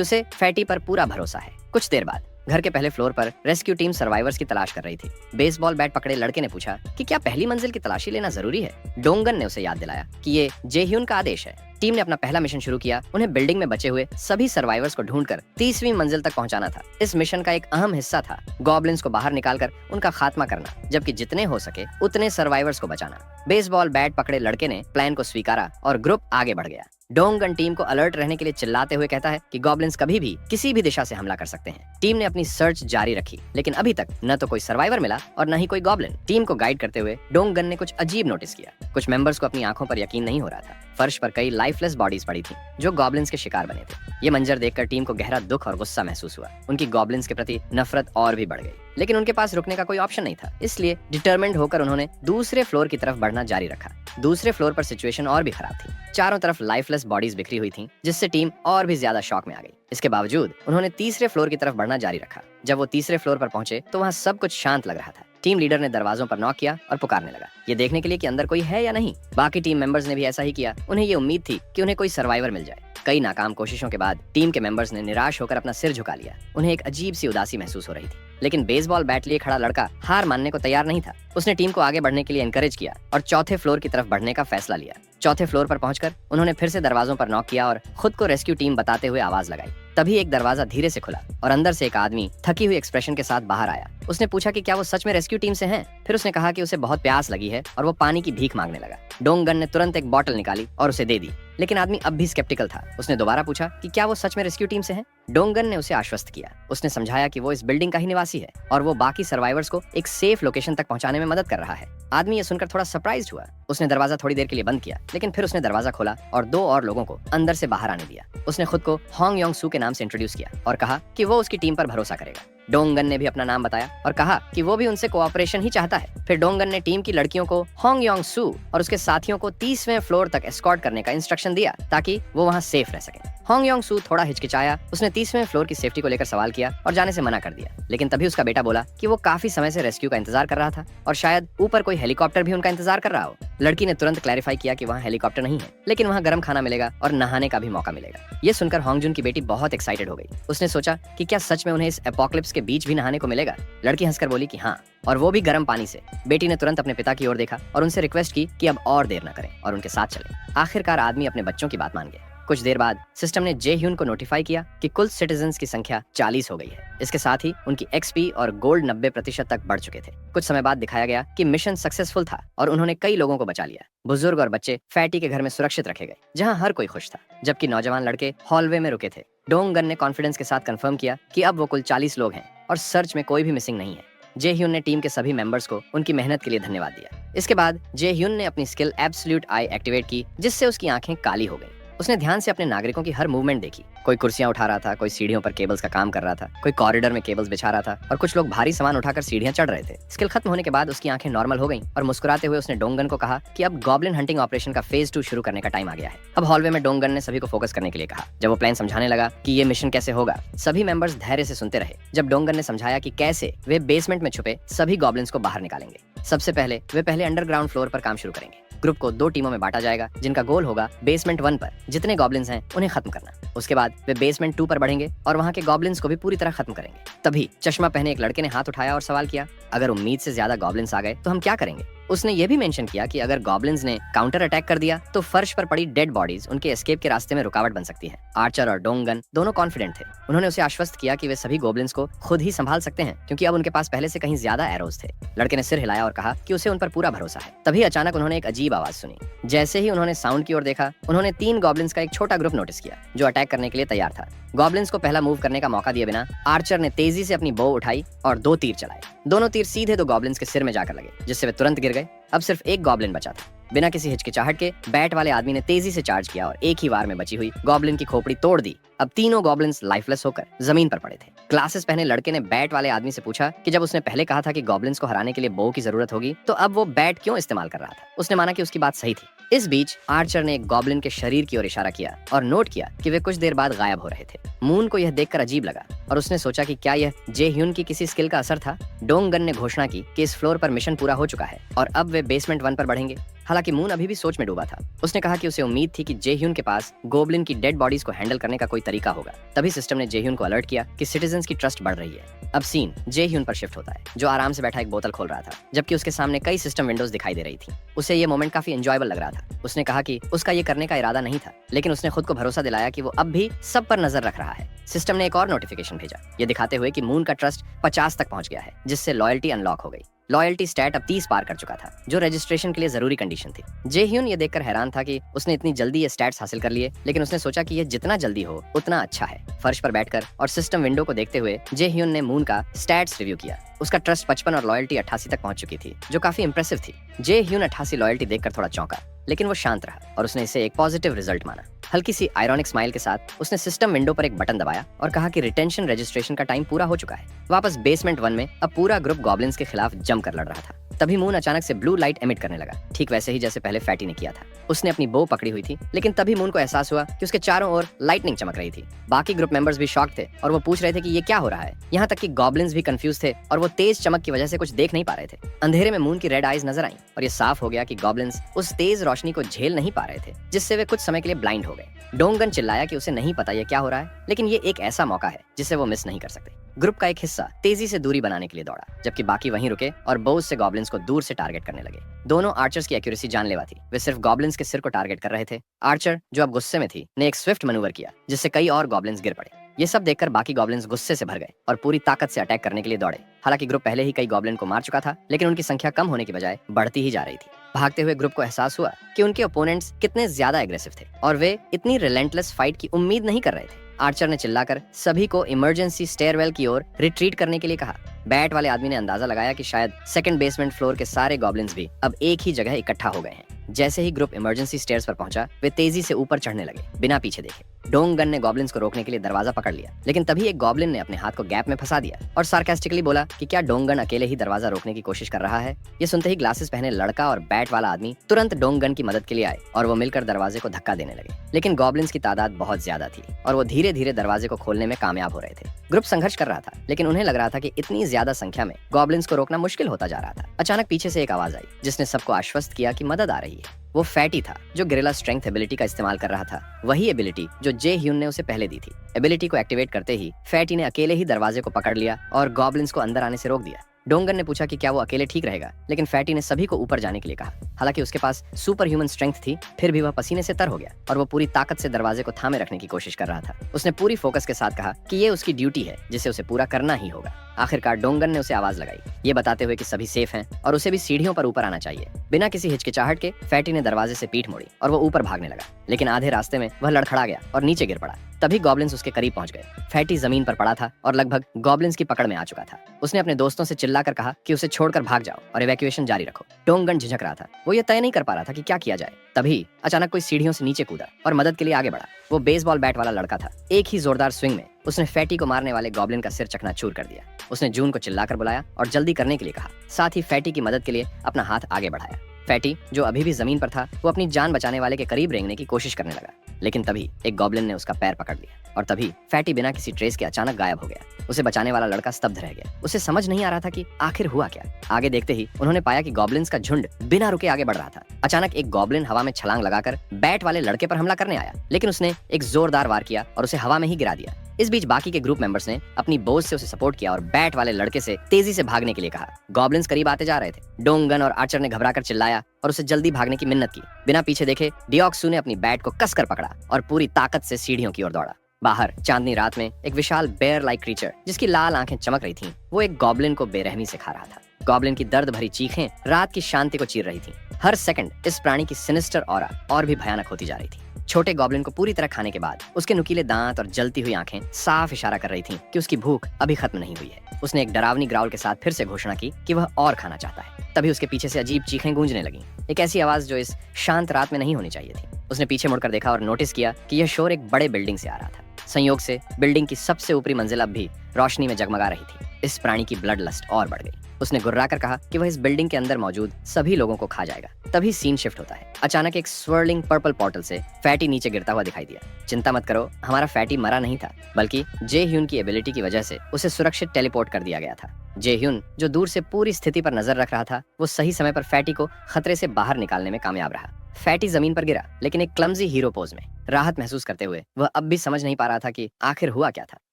उसे फैटी पर पूरा भरोसा है। कुछ देर बाद घर के पहले फ्लोर पर रेस्क्यू टीम सर्वाइवर्स की तलाश कर रही थी। बेसबॉल बैट पकड़े लड़के ने पूछा कि क्या पहली मंजिल की तलाशी लेना जरूरी है। डोंगन ने उसे याद दिलाया कि ये जे ह्यून का आदेश है। टीम ने अपना पहला मिशन शुरू किया। उन्हें बिल्डिंग में बचे हुए सभी सर्वाइवर्स को ढूंढकर 30वीं मंजिल तक पहुंचाना था। इस मिशन का एक अहम हिस्सा था गॉब्लिन्स को बाहर निकालकर उनका खात्मा करना, जबकि जितने हो सके उतने सर्वाइवर्स को बचाना। बेसबॉल बैट पकड़े लड़के ने प्लान को स्वीकारा और ग्रुप आगे बढ़ गया। डोंगन टीम को अलर्ट रहने के लिए चिल्लाते हुए कहता है कि गॉब्लिन्स कभी भी किसी भी दिशा से हमला कर सकते हैं। टीम ने अपनी सर्च जारी रखी, लेकिन अभी तक न तो कोई सर्वाइवर मिला और न ही कोई गॉब्लिन। टीम को गाइड करते हुए डोंगन ने कुछ अजीब नोटिस किया। कुछ मेंबर्स को अपनी आंखों पर यकीन नहीं हो रहा था। फर्श पर कई लाइफलेस बॉडीज पड़ी थीं, जो गॉब्लिन्स के शिकार बने थे। ये मंजर देखकर टीम को गहरा दुख और गुस्सा महसूस हुआ। उनकी गॉब्लिन्स के प्रति नफरत और भी बढ़ गई, लेकिन उनके पास रुकने का कोई ऑप्शन नहीं था। इसलिए डिटरमिन्ड होकर उन्होंने दूसरे फ्लोर की तरफ बढ़ना जारी रखा। दूसरे फ्लोर पर सिचुएशन और भी खराब थी। चारों तरफ लाइफलेस बॉडीज बिखरी हुई थीं, जिससे टीम और भी ज्यादा शॉक में आ गई। इसके बावजूद उन्होंने तीसरे फ्लोर की तरफ बढ़ना जारी रखा। जब वो तीसरे फ्लोर पर पहुंचे तो वहां सब कुछ शांत लग रहा था। टीम लीडर ने दरवाजों पर नॉक किया और पुकारने लगा, ये देखने के लिए कि अंदर कोई है या नहीं। बाकी टीम मेंबर्स ने भी ऐसा ही किया। उन्हें ये उम्मीद थी कि उन्हें कोई सर्वाइवर मिल जाए। कई नाकाम कोशिशों के बाद टीम के मेंबर्स ने निराश होकर अपना सिर झुका लिया। उन्हें एक अजीब सी उदासी महसूस हो रही थी, लेकिन बेसबॉल बैट लिए खड़ा लड़का हार मानने को तैयार नहीं था। उसने टीम को आगे बढ़ने के लिए एनकरेज किया और चौथे फ्लोर की तरफ बढ़ने का फैसला लिया। चौथे फ्लोर पर पहुंचकर उन्होंने फिर से दरवाजों पर नॉक किया और खुद को रेस्क्यू टीम बताते हुए आवाज लगाई। तभी एक दरवाजा धीरे से खुला और अंदर से एक आदमी थकी हुई एक्सप्रेशन के साथ बाहर आया। उसने पूछा कि क्या वो सच में रेस्क्यू टीम से हैं। फिर उसने कहा कि उसे बहुत प्यास लगी है और वो पानी की भीख मांगने लगा। डोंगन ने तुरंत एक बॉटल निकाली और उसे दे दी, लेकिन आदमी अब भी स्केप्टिकल था। उसने दोबारा पूछा कि क्या वो सच में रेस्क्यू टीम से हैं। डोंगन ने उसे आश्वस्त किया। उसने समझाया कि वो इस बिल्डिंग का ही निवासी है और वो बाकी सर्वाइवर्स को एक सेफ लोकेशन तक पहुंचाने में मदद कर रहा है। आदमी ये सुनकर थोड़ा सरप्राइज्ड हुआ। उसने दरवाजा थोड़ी देर के लिए बंद किया, लेकिन फिर उसने दरवाजा खोला और 2 और लोगों को अंदर से बाहर आने दिया। उसने खुद को होंग योंग सू के नाम से इंट्रोड्यूस किया और कहा कि वो उसकी टीम पर भरोसा करेगा। डोंगन ने भी अपना नाम बताया और कहा कि वो भी उनसे कोऑपरेशन ही चाहता है। फिर डोंगन ने टीम की लड़कियों को होंग योंग सू और उसके साथियों को 30वें फ्लोर तक एस्कॉर्ट करने का इंस्ट्रक्शन दिया ताकि वो वहां सेफ रह सकें। होंग योंग सू थोड़ा हिचकिचाया। उसने 30वें फ्लोर की सेफ्टी को लेकर सवाल किया और जाने से मना कर दिया, लेकिन तभी उसका बेटा बोला कि वो काफी समय से रेस्क्यू का इंतजार कर रहा था और शायद ऊपर कोई हेलीकॉप्टर भी उनका इंतजार कर रहा हो। लड़की ने तुरंत क्लैरिफाई किया कि वहाँ हेलीकॉप्टर नहीं है, लेकिन वहाँ गर्म खाना मिलेगा और नहाने का भी मौका मिलेगा। ये सुनकर होंगजुन की बेटी बहुत एक्साइटेड हो गई। उसने सोचा कि क्या सच में उन्हें इस एपोक्लिप्स के बीच भी नहाने को मिलेगा। लड़की हंसकर बोली कि हाँ, और वो भी गर्म पानी से। बेटी ने तुरंत अपने पिता की ओर देखा और उनसे रिक्वेस्ट की कि अब और देर न करें और उनके साथ चलें। आखिरकार आदमी अपने बच्चों की बात मान गए। कुछ देर बाद सिस्टम ने जे ह्यून को नोटिफाई किया कि कुल सिटीजन्स की संख्या 40 हो गई है। इसके साथ ही उनकी एक्सपी और गोल्ड 90% तक बढ़ चुके थे। कुछ समय बाद दिखाया गया कि मिशन सक्सेसफुल था और उन्होंने कई लोगों को बचा लिया। बुजुर्ग और बच्चे फैटी के घर में सुरक्षित रखे गए, जहां हर कोई खुश था, जबकि नौजवान लड़के हॉलवे में रुके थे। डोंग गन ने कॉन्फिडेंस के साथ कंफर्म किया कि अब वो कुल 40 लोग हैं और सर्च में कोई भी मिसिंग नहीं है। जे ह्यून ने टीम के सभी मेंबर्स को उनकी मेहनत के लिए धन्यवाद दिया। इसके बाद जे ह्यून ने अपनी स्किल एब्सोल्यूट आई एक्टिवेट की, जिससे उसकी आंखें काली हो गईं। उसने ध्यान से अपने नागरिकों की हर मूवमेंट देखी। कोई कुर्सियां उठा रहा था, कोई सीढ़ियों पर केबल्स का काम कर रहा था, कोई कॉरिडोर में केबल्स बिछा रहा था और कुछ लोग भारी सामान उठाकर सीढ़ियां चढ़ रहे थे। स्किल खत्म होने के बाद उसकी आंखें नॉर्मल हो गईं और मुस्कुराते हुए उसने डोंगन को कहा कि अब गॉब्लिन हंटिंग ऑपरेशन का फेज 2 शुरू करने का टाइम आ गया है। अब हॉलवे में डोंगन ने सभी को फोकस करने के लिए कहा। जब वो प्लान समझाने लगा कि ये मिशन कैसे होगा, सभी मेंबर्स धैर्य से सुनते रहे। जब डोंगन ने समझाया कि कैसे वे बेसमेंट में छुपे सभी गॉब्लिन्स को बाहर निकालेंगे। सबसे पहले वे अंडरग्राउंड फ्लोर पर काम शुरू करेंगे। ग्रुप को 2 टीमों में बांटा जाएगा, जिनका गोल होगा बेसमेंट 1 पर जितने गॉब्लिन्स हैं उन्हें खत्म करना। उसके बाद वे बेसमेंट 2 पर बढ़ेंगे और वहां के गॉब्लिन्स को भी पूरी तरह खत्म करेंगे। तभी चश्मा पहने एक लड़के ने हाथ उठाया और सवाल किया, अगर उम्मीद से ज्यादा गॉब्लिन्स आ गए तो हम क्या करेंगे? उसने ये भी मेंशन किया कि अगर गॉब्लिन्स ने काउंटर अटैक कर दिया तो फर्श पर पड़ी डेड बॉडीज उनके एस्केप के रास्ते में रुकावट बन सकती है। आर्चर और डोंगन दोनों कॉन्फिडेंट थे। उन्होंने उसे आश्वस्त किया कि वे सभी गॉब्लिन्स को खुद ही संभाल सकते हैं, क्योंकि अब उनके पास पहले से कहीं ज्यादा एरोज थे। लड़के ने सिर हिलाया और कहा कि उसे उन पर पूरा भरोसा है। तभी अचानक उन्होंने एक अजीब आवाज सुनी। जैसे ही उन्होंने साउंड की ओर देखा, उन्होंने 3 गॉब्लिन्स का एक छोटा ग्रुप नोटिस किया जो अटैक करने के लिए तैयार था। गॉब्लिन्स को पहला मूव करने का मौका दिए बिना आर्चर ने तेजी से अपनी बो उठाई और 2 तीर चलाए। दोनों तीर सीधे 2 गॉब्लिन्स के सिर में जाकर लगे, जिससे वे तुरंत गिर गए। अब सिर्फ एक गॉब्लिन बचा था। बिना किसी हिचकिचाहट के बैट वाले आदमी ने तेजी से चार्ज किया और एक ही वार में बची हुई गॉब्लिन की खोपड़ी तोड़ दी। अब तीनों गॉब्लिन्स लाइफलेस होकर जमीन पर पड़े थे। ग्लासेस पहने लड़के ने बैट वाले आदमी से पूछा कि जब उसने पहले कहा था कि गॉब्लिन्स को हराने के लिए बो की जरूरत होगी, तो अब वो बैट क्यों इस्तेमाल कर रहा था? उसने माना कि उसकी बात सही थी। इस बीच आर्चर ने एक गॉब्लिन के शरीर की ओर इशारा किया और नोट किया कि वे कुछ देर बाद गायब हो रहे थे। मून को यह देखकर अजीब लगा और उसने सोचा कि क्या यह जे ह्यून की किसी स्किल का असर था। डोंगन ने घोषणा की कि इस फ्लोर पर मिशन पूरा हो चुका है और अब वे बेसमेंट 1 पर बढ़ेंगे। हालांकि मून अभी भी सोच में डूबा था। उसने कहा कि उसे उम्मीद थी कि जे ह्यून के पास गोब्लिन की डेड बॉडीज को हैंडल करने का कोई तरीका होगा। तभी सिस्टम ने जे ह्यून को अलर्ट किया कि सिटीजन्स की ट्रस्ट बढ़ रही है। अब सीन जे ह्यून पर शिफ्ट होता है, जो आराम से बैठा एक बोतल खोल रहा था, जबकि उसके सामने कई सिस्टम विंडोज दिखाई दे रही थी। उसे ये मोमेंट काफी एंजॉयबल लग रहा था। उसने कहा कि उसका ये करने का इरादा नहीं था, लेकिन उसने खुद को भरोसा दिलाया कि वो अब भी सब पर नजर रख रहा है। सिस्टम ने एक और नोटिफिकेशन भेजा, ये दिखाते हुए कि मून का ट्रस्ट 50 तक पहुंच गया है, जिससे लॉयल्टी अनलॉक हो गई। लॉयल्टी स्टैट अब 30 पार कर चुका था, जो रजिस्ट्रेशन के लिए जरूरी कंडीशन थी। जे ह्यून ये देखकर हैरान था कि उसने इतनी जल्दी ये स्टैट्स हासिल कर लिए, लेकिन उसने सोचा कि ये जितना जल्दी हो उतना अच्छा है। फर्श पर बैठकर और सिस्टम विंडो को देखते हुए जे ह्यून ने मून का स्टैट्स रिव्यू किया। उसका ट्रस्ट 55 और लॉयल्टी 88 तक पहुंच चुकी थी, जो काफी इंप्रेसिव थी। जे ह्यून 88 लॉयल्टी देखकर थोड़ा चौंका, लेकिन वो शांत रहा और उसने इसे एक पॉजिटिव रिजल्ट माना। हल्की सी आयरॉनिक स्माइल के साथ उसने सिस्टम विंडो पर एक बटन दबाया और कहा कि रिटेंशन रजिस्ट्रेशन का टाइम पूरा हो चुका है। वापस बेसमेंट 1 में अब पूरा ग्रुप गॉब्लिन्स के खिलाफ जमकर लड़ रहा था। तभी मून अचानक से ब्लू लाइट एमिट करने लगा, ठीक वैसे ही जैसे पहले फैटी ने किया था। उसने अपनी बो पकड़ी हुई थी, लेकिन तभी मून को एहसास हुआ कि उसके चारों ओर लाइटनिंग चमक रही थी। बाकी ग्रुप मेंबर्स भी शॉक थे और वो पूछ रहे थे कि ये क्या हो रहा है। यहाँ तक कि गॉब्लिन्स भी कंफ्यूज थे और वो तेज चमक की वजह से कुछ देख नहीं पा रहे थे। अंधेरे में मून की रेड आईज नजर आई और ये साफ हो गया कि गॉब्लिन्स उस तेज रोशनी को झेल नहीं पा रहे थे, जिससे वे कुछ समय के लिए ब्लाइंड हो गए। डोंगन चिल्लाया कि उसे नहीं पता ये क्या हो रहा है, लेकिन ये एक ऐसा मौका है जिसे वो मिस नहीं कर सकते। ग्रुप का एक हिस्सा तेजी से दूरी बनाने के लिए दौड़ा, जबकि बाकी वहीं रुके और बोझ से गॉब्लिन्स को दूर से टारगेट करने लगे। दोनों आर्चर्स की एक्यूरेसी जानलेवा थी। वे सिर्फ गॉब्लिन्स के सिर को टारगेट कर रहे थे। आर्चर, जो अब गुस्से में थी, ने एक स्विफ्ट मैन्यूवर किया, जिससे कई और गॉब्लिन्स गिर पड़े। ये सब देखकर बाकी गॉब्लिन्स गुस्से से भर गए और पूरी ताकत से अटैक करने के लिए दौड़े। हालांकि ग्रुप पहले ही कई गॉब्लिन को मार चुका था, लेकिन उनकी संख्या कम होने की बजाय बढ़ती ही जा रही थी। भागते हुए ग्रुप को एहसास हुआ कि उनके ओपोनेंट्स कितने ज्यादा एग्रेसिव थे और वे इतनी रिलेंटलेस फाइट की उम्मीद नहीं कर रहे थे। आर्चर ने चिल्लाकर सभी को इमरजेंसी स्टेयरवेल की ओर रिट्रीट करने के लिए कहा। बैट वाले आदमी ने अंदाजा लगाया कि शायद सेकंड बेसमेंट फ्लोर के सारे गॉब्लिन्स भी अब एक ही जगह इकट्ठा हो गए हैं। जैसे ही ग्रुप इमरजेंसी स्टेयर्स पर पहुंचा, वे तेजी से ऊपर चढ़ने लगे, बिना पीछे देखे। डोंगन ने गॉब्लिन्स को रोकने के लिए दरवाजा पकड़ लिया, लेकिन तभी एक गॉब्लिन ने अपने हाथ को गैप में फंसा दिया और सार्कास्टिकली बोला कि क्या डोंगन अकेले ही दरवाजा रोकने की कोशिश कर रहा है। ये सुनते ही ग्लासेस पहने लड़का और बैट वाला आदमी तुरंत डोंगन की मदद के लिए आए और वो मिलकर दरवाजे को धक्का देने लगे। लेकिन गॉब्लिन्स की तादाद बहुत ज्यादा थी और वो धीरे धीरे दरवाजे को खोलने में कामयाब हो रहे थे। ग्रुप संघर्ष कर रहा था, लेकिन उन्हें लग रहा था कि इतनी ज्यादा संख्या में गॉब्लिन्स को रोकना मुश्किल होता जा रहा था। अचानक पीछे से एक आवाज आई जिसने सबको आश्वस्त किया कि मदद आ रही है। वो फैटी था जो गिरिला स्ट्रेंथ एबिलिटी का इस्तेमाल कर रहा था, वही एबिलिटी जो जे ह्यून ने उसे पहले दी थी। एबिलिटी को एक्टिवेट करते ही फैटी ने अकेले ही दरवाजे को पकड़ लिया और गॉब्लिन्स को अंदर आने से रोक दिया। डोंगन ने पूछा कि क्या वो अकेले ठीक रहेगा, लेकिन फैटी ने सभी को ऊपर जाने के लिए कहा। हालांकि उसके पास सुपर ह्यूमन स्ट्रेंथ थी, फिर भी वह पसीने से तर हो गया और वो पूरी ताकत से दरवाजे को थामे रखने की कोशिश कर रहा था। उसने पूरी फोकस के साथ कहा कि ये उसकी ड्यूटी है जिसे उसे पूरा करना ही होगा। आखिरकार डोंगन ने उसे आवाज लगाई, ये बताते हुए कि सभी सेफ हैं और उसे भी सीढ़ियों पर ऊपर आना चाहिए। बिना किसी हिचकिचाहट के फैटी ने दरवाजे से पीठ मोड़ी और वो ऊपर भागने लगा, लेकिन आधे रास्ते में वह लड़खड़ा गया और नीचे गिर पड़ा। तभी गॉब्लिन्स उसके करीब पहुंच गए। फैटी जमीन पर पड़ा था और लगभग गॉब्लिन्स की पकड़ में आ चुका था। उसने अपने दोस्तों से चिल्लाकर कहा कि उसे छोड़कर भाग जाओ और इवैक्यूएशन जारी रखो। डोंगन झिझक रहा था, वो ये तय नहीं कर पा रहा था कि क्या किया जाए। तभी अचानक कोई सीढ़ियों से नीचे कूदा और मदद के लिए आगे बढ़ा। वो बेसबॉल बैट वाला लड़का था। एक ही जोरदार स्विंग में उसने फैटी को मारने वाले गॉब्लिन का सिर चकनाचूर कर दिया। उसने जून को चिल्लाकर बुलाया और जल्दी करने के लिए कहा। साथ ही फैटी की मदद के लिए अपना हाथ आगे बढ़ाया। फैटी जो अभी भी जमीन पर था, वो अपनी जान बचाने वाले के करीब रेंगने की कोशिश करने लगा, लेकिन तभी एक गॉब्लिन ने उसका पैर पकड़ लिया और तभी फैटी बिना किसी ट्रेस के अचानक गायब हो गया। उसे बचाने वाला लड़का स्तब्ध रह गया। उसे समझ नहीं आ रहा था कि आखिर हुआ क्या। आगे देखते ही उन्होंने पाया कि गॉब्लिन्स का झुंड बिना रुके आगे बढ़ रहा था। अचानक एक गॉब्लिन हवा में छलांग लगाकर बैट वाले लड़के पर हमला करने आया, लेकिन उसने एक जोरदार वार किया और उसे हवा में ही गिरा दिया। इस बीच बाकी के ग्रुप मेंबर्स ने अपनी बोझ से उसे सपोर्ट किया और बैट वाले लड़के से तेजी से भागने के लिए कहा। गॉब्लिन्स करीब आते जा रहे थे। डोंगन और आर्चर ने घबराकर चिल्लाया और उसे जल्दी भागने की मिन्नत की। बिना पीछे देखे डिओक्सू ने अपनी बैट को कसकर पकड़ा और पूरी ताकत से सीढ़ियों की ओर दौड़ा। बाहर चांदनी रात में एक विशाल बेयर लाइक क्रीचर जिसकी लाल आंखें चमक रही थीं, वो एक गॉब्लिन को बेरहमी से खा रहा था। गॉब्लिन की दर्द भरी चीखें रात की शांति को चीर रही थीं। हर सेकंड इस प्राणी की सिनिस्टर ऑरा और भी भयानक होती जा रही थी। छोटे गॉब्लिन को पूरी तरह खाने के बाद उसके नुकीले दांत और जलती हुई आंखें साफ इशारा कर रही थीं कि उसकी भूख अभी खत्म नहीं हुई है। उसने एक डरावनी ग्राउल के साथ फिर से घोषणा की कि वह और खाना चाहता है। तभी उसके पीछे से अजीब चीखें गूंजने लगीं, एक ऐसी आवाज जो इस शांत रात में नहीं होनी चाहिए थी। उसने पीछे मुड़कर देखा और नोटिस किया कि यह शोर एक बड़े बिल्डिंग से आ रहा था। संयोग से बिल्डिंग की सबसे ऊपरी मंजिल अब भी रोशनी में जगमगा रही थी। इस प्राणी की ब्लड लस्ट और बढ़ गई। उसने गुर्राकर कहा कि वह इस बिल्डिंग के अंदर मौजूद सभी लोगों को खा जाएगा। तभी सीन शिफ्ट होता है। अचानक एक स्वर्लिंग पर्पल पोर्टल से फैटी नीचे गिरता हुआ दिखाई दिया। चिंता मत करो, हमारा फैटी मरा नहीं था, बल्कि जे ह्यून की एबिलिटी की वजह से उसे सुरक्षित टेलीपोर्ट कर दिया गया था। जे ह्यून जो दूर से पूरी स्थिति पर नजर रख रहा था, वो सही समय पर फैटी को खतरे से बाहर निकालने में कामयाब रहा। फैटी जमीन पर गिरा, लेकिन एक क्लमजी हीरो पोज में। राहत महसूस करते हुए वह अब भी समझ नहीं पा रहा था कि आखिर हुआ क्या था।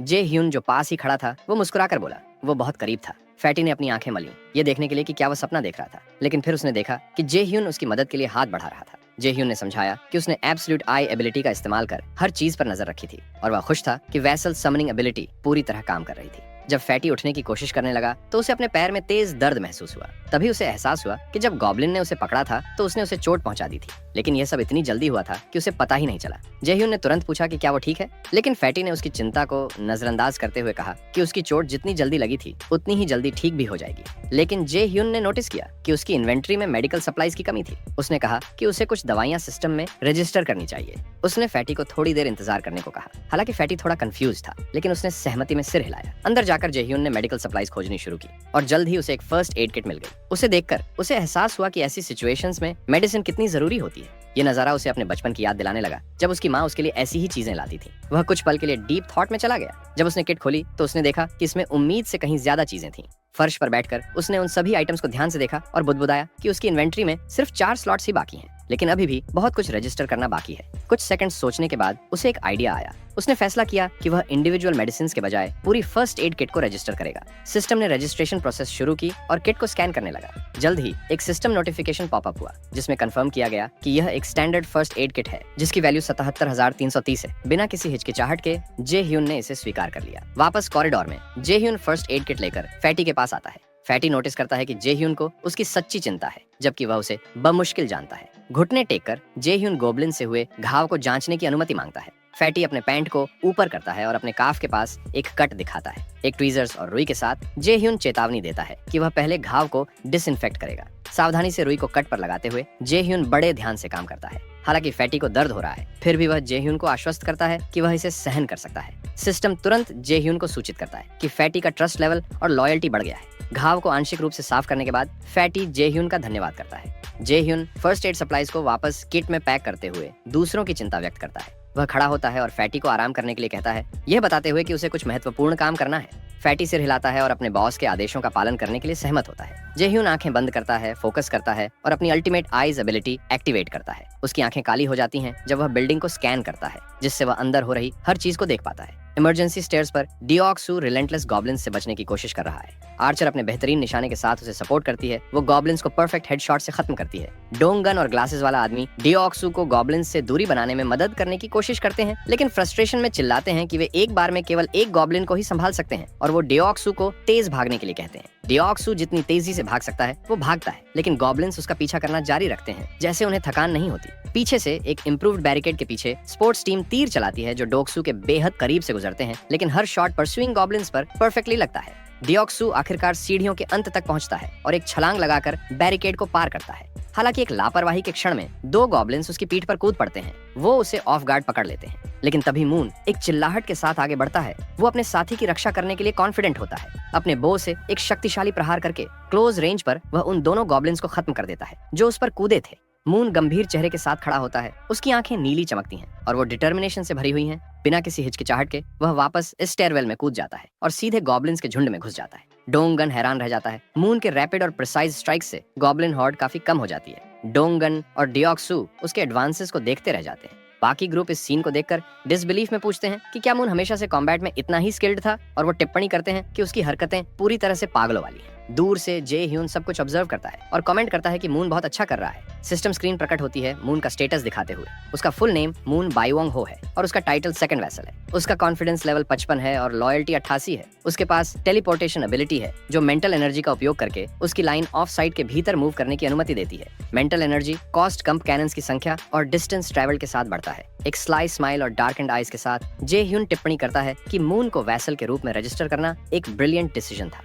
जे ह्यून जो पास ही खड़ा था, वो मुस्कुराकर बोला। वो बहुत करीब था। फैटी ने अपनी आंखें मली, ये देखने के लिए कि क्या वह सपना देख रहा था, लेकिन फिर उसने देखा कि जे ह्यून उसकी मदद के लिए हाथ बढ़ा रहा था। जे ह्यून ने समझाया कि उसने एब्सोल्यूट आई एबिलिटी का इस्तेमाल कर हर चीज पर नजर रखी थी और वह खुश था कि वैसल समनिंग एबिलिटी पूरी तरह काम कर रही थी। जब फैटी उठने की कोशिश करने लगा तो उसे अपने पैर में तेज दर्द महसूस हुआ। तभी उसे एहसास हुआ कि जब गॉब्लिन ने उसे पकड़ा था तो उसने उसे चोट पहुंचा दी थी, लेकिन यह सब इतनी जल्दी हुआ था कि उसे पता ही नहीं चला। जे ह्यून ने तुरंत पूछा कि क्या वो ठीक है, लेकिन फैटी ने उसकी चिंता को नजरअंदाज करते हुए कहा कि उसकी चोट जितनी जल्दी लगी थी उतनी ही जल्दी ठीक भी हो जाएगी। लेकिन जे ह्यून ने नोटिस किया कि उसकी इन्वेंट्री में मेडिकल सप्लाईज की कमी थी। उसने कहा कि उसे कुछ दवाइयां सिस्टम में रजिस्टर करनी चाहिए। उसने फैटी को थोड़ी देर इंतजार करने को कहा। हालांकि फैटी थोड़ा कंफ्यूज था, लेकिन उसने सहमति में सिर हिलाया। अंदर जाकर जे ह्यून ने मेडिकल सप्लाईज खोजनी शुरू की और जल्द ही उसे एक फर्स्ट एड किट मिल गई। उसे देखकर उसे एहसास हुआ कि ऐसी सिचुएशंस में मेडिसिन कितनी जरूरी होती है। ये नजारा उसे अपने बचपन की याद दिलाने लगा, जब उसकी माँ उसके लिए ऐसी ही चीजें लाती थी। वह कुछ पल के लिए डीप थॉट में चला गया। जब उसने किट खोली तो उसने देखा कि इसमें उम्मीद से कहीं ज्यादा चीजें थीं। फर्श पर बैठकर उसने उन सभी आइटम्स को ध्यान से देखा और बुदबुदाया कि उसकी इन्वेंट्री में सिर्फ 4 स्लॉट्स ही बाकी हैं, लेकिन अभी भी बहुत कुछ रजिस्टर करना बाकी है। कुछ सेकंड सोचने के बाद उसे एक आइडिया आया। उसने फैसला किया कि वह इंडिविजुअल मेडिसिन के बजाय पूरी फर्स्ट एड किट को रजिस्टर करेगा। सिस्टम ने रजिस्ट्रेशन प्रोसेस शुरू की और किट को स्कैन करने लगा। जल्द ही एक सिस्टम नोटिफिकेशन पॉपअप हुआ जिसमें कंफर्म किया गया कि यह एक स्टैंडर्ड फर्स्ट एड किट है जिसकी वैल्यू 77,330 है। बिना किसी हिचकिचाहट के जे ह्यून ने इसे स्वीकार कर लिया। वापस कॉरिडोर में जे ह्यून फर्स्ट एड किट लेकर फैटी के पास आता है। फैटी नोटिस करता है कि जे ह्यून को उसकी सच्ची चिंता है, जबकि वह उसे बमुश्किल जानता है। घुटने टेककर जे ह्यून गोब्लिन से हुए घाव को जांचने की अनुमति मांगता है। फैटी अपने पैंट को ऊपर करता है और अपने काफ के पास एक कट दिखाता है। एक ट्वीजर्स और रुई के साथ जे ह्यून चेतावनी देता है कि वह पहले घाव को डिसइंफेक्ट करेगा। सावधानी से रुई को कट पर लगाते हुए जे ह्यून बड़े ध्यान से काम करता है। हालांकि फैटी को दर्द हो रहा है, फिर भी वह जेह्यून को आश्वस्त करता है कि वह इसे सहन कर सकता है। सिस्टम तुरंत जेह्यून को सूचित करता है कि फैटी का ट्रस्ट लेवल और लॉयल्टी बढ़ गया है। घाव को आंशिक रूप से साफ करने के बाद फैटी जेह्यून का धन्यवाद करता है। जेह्यून फर्स्ट एड सप्लाईज को वापस किट में पैक करते हुए दूसरों की चिंता व्यक्त करता है। वह खड़ा होता है और फैटी को आराम करने के लिए कहता है, यह बताते हुए कि उसे कुछ महत्वपूर्ण काम करना है। फैटी सिर हिलाता है और अपने बॉस के आदेशों का पालन करने के लिए सहमत होता है। जेह्यून आंखें बंद करता है, फोकस करता है और अपनी अल्टीमेट आईज एबिलिटी एक्टिवेट करता है। उसकी आंखें काली हो जाती हैं जब वह बिल्डिंग को स्कैन करता है, जिससे वह अंदर हो रही हर चीज को देख पाता है। इमरजेंसी स्टेयर्स पर डिओक्सू रिलेंटलेस गॉब्लिन्स से बचने की कोशिश कर रहा है। आर्चर अपने बेहतरीन निशाने के साथ उसे सपोर्ट करती है। वो गॉब्लिन्स को परफेक्ट हेडशॉट से खत्म करती है। डोंगन और ग्लासेस वाला आदमी डिओक्सू को गॉब्लिन्स से दूरी बनाने में मदद करने की कोशिश करते हैं, लेकिन फ्रस्ट्रेशन में चिल्लाते हैं कि वे एक बार में केवल एक गॉब्लिन को ही संभाल सकते हैं और वो डिओक्सू को तेज भागने के लिए कहते हैं। डिओक्सू जितनी तेजी से भाग सकता है वो भागता है, लेकिन गॉब्लिन्स उसका पीछा करना जारी रखते हैं, जैसे उन्हें थकान नहीं होती। पीछे से एक इम्प्रूव्ड बैरिकेड के पीछे स्पोर्ट्स टीम तीर चलाती है जो डोक्सू के बेहद करीब से गुजरते हैं, लेकिन हर शॉट परस्यूइंग गॉब्लिन्स पर परफेक्टली लगता है। डिओक्सू आखिरकार सीढ़ियों के अंत तक पहुंचता है और एक छलांग लगाकर बैरिकेड को पार करता है। हालांकि एक लापरवाही के क्षण में 2 गॉब्लिन्स उसकी पीठ पर कूद पड़ते हैं। वो उसे ऑफ गार्ड पकड़ लेते हैं, लेकिन तभी मून एक चिल्लाहट के साथ आगे बढ़ता है। वो अपने साथी की रक्षा करने के लिए कॉन्फिडेंट होता है। अपने बो से एक शक्तिशाली प्रहार करके क्लोज रेंज पर वह उन दोनों गॉब्लिन्स को खत्म कर देता है जो उस पर कूदे थे। मून गंभीर चेहरे के साथ खड़ा होता है। उसकी आंखें नीली चमकती हैं और वो डिटर्मिनेशन से भरी हुई हैं। बिना किसी हिचकिचाहट के वह वापस इस स्टेयरवेल में कूद जाता है और सीधे गॉब्लिन्स के झुंड में घुस जाता है। डोंगन हैरान रह जाता है। मून के रैपिड और प्रिसाइज स्ट्राइक से गॉब्लिन हॉर्ड काफी कम हो जाती है। डोंगन और डिओक्सू उसके एडवांसेस को देखते रह जाते हैं। बाकी ग्रुप इस सीन को देखकर डिसबिलीफ में पूछते हैं कि क्या मून हमेशा से कॉम्बैट में इतना ही स्किल्ड था, और वो टिप्पणी करते हैं कि उसकी हरकतें पूरी तरह से पागलों वाली हैं। दूर से जेह्यून सब कुछ ऑब्जर्व करता है और कमेंट करता है कि मून बहुत अच्छा कर रहा है। सिस्टम स्क्रीन प्रकट होती है मून का स्टेटस दिखाते हुए। उसका फुल नेम मून बाईवोंग हो है और उसका टाइटल सेकंड वेसल है। उसका कॉन्फिडेंस लेवल 55 है और लॉयल्टी 88 है। उसके पास टेलीपोर्टेशन एबिलिटी है जो मेंटल एनर्जी का उपयोग करके उसकी लाइन ऑफ साइट के भीतर मूव करने की अनुमति देती है। मेंटल एनर्जी कॉस्ट कम्प कैनन्स की संख्या और डिस्टेंस ट्रेवल के साथ बढ़ता है। एक स्लाई स्माइल और डार्क एंड आईज के साथ जेह्यून टिप्पणी करता है कि मून को वैसल के रूप में रजिस्टर करना एक ब्रिलियंट डिसीजन था।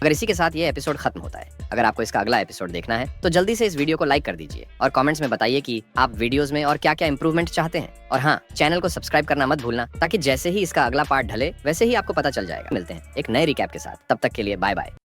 अगर इसी के साथ ये एपिसोड खत्म होता है। अगर आपको इसका अगला एपिसोड देखना है तो जल्दी से इस वीडियो को लाइक कर दीजिए और कमेंट्स में बताइए कि आप वीडियोस में और क्या-क्या इंप्रूवमेंट चाहते हैं। और हाँ, चैनल को सब्सक्राइब करना मत भूलना, ताकि जैसे ही इसका अगला पार्ट ढले वैसे ही आपको पता चल जाएगा। मिलते हैं एक नए रिकैप के साथ, तब तक के लिए बाय बाय।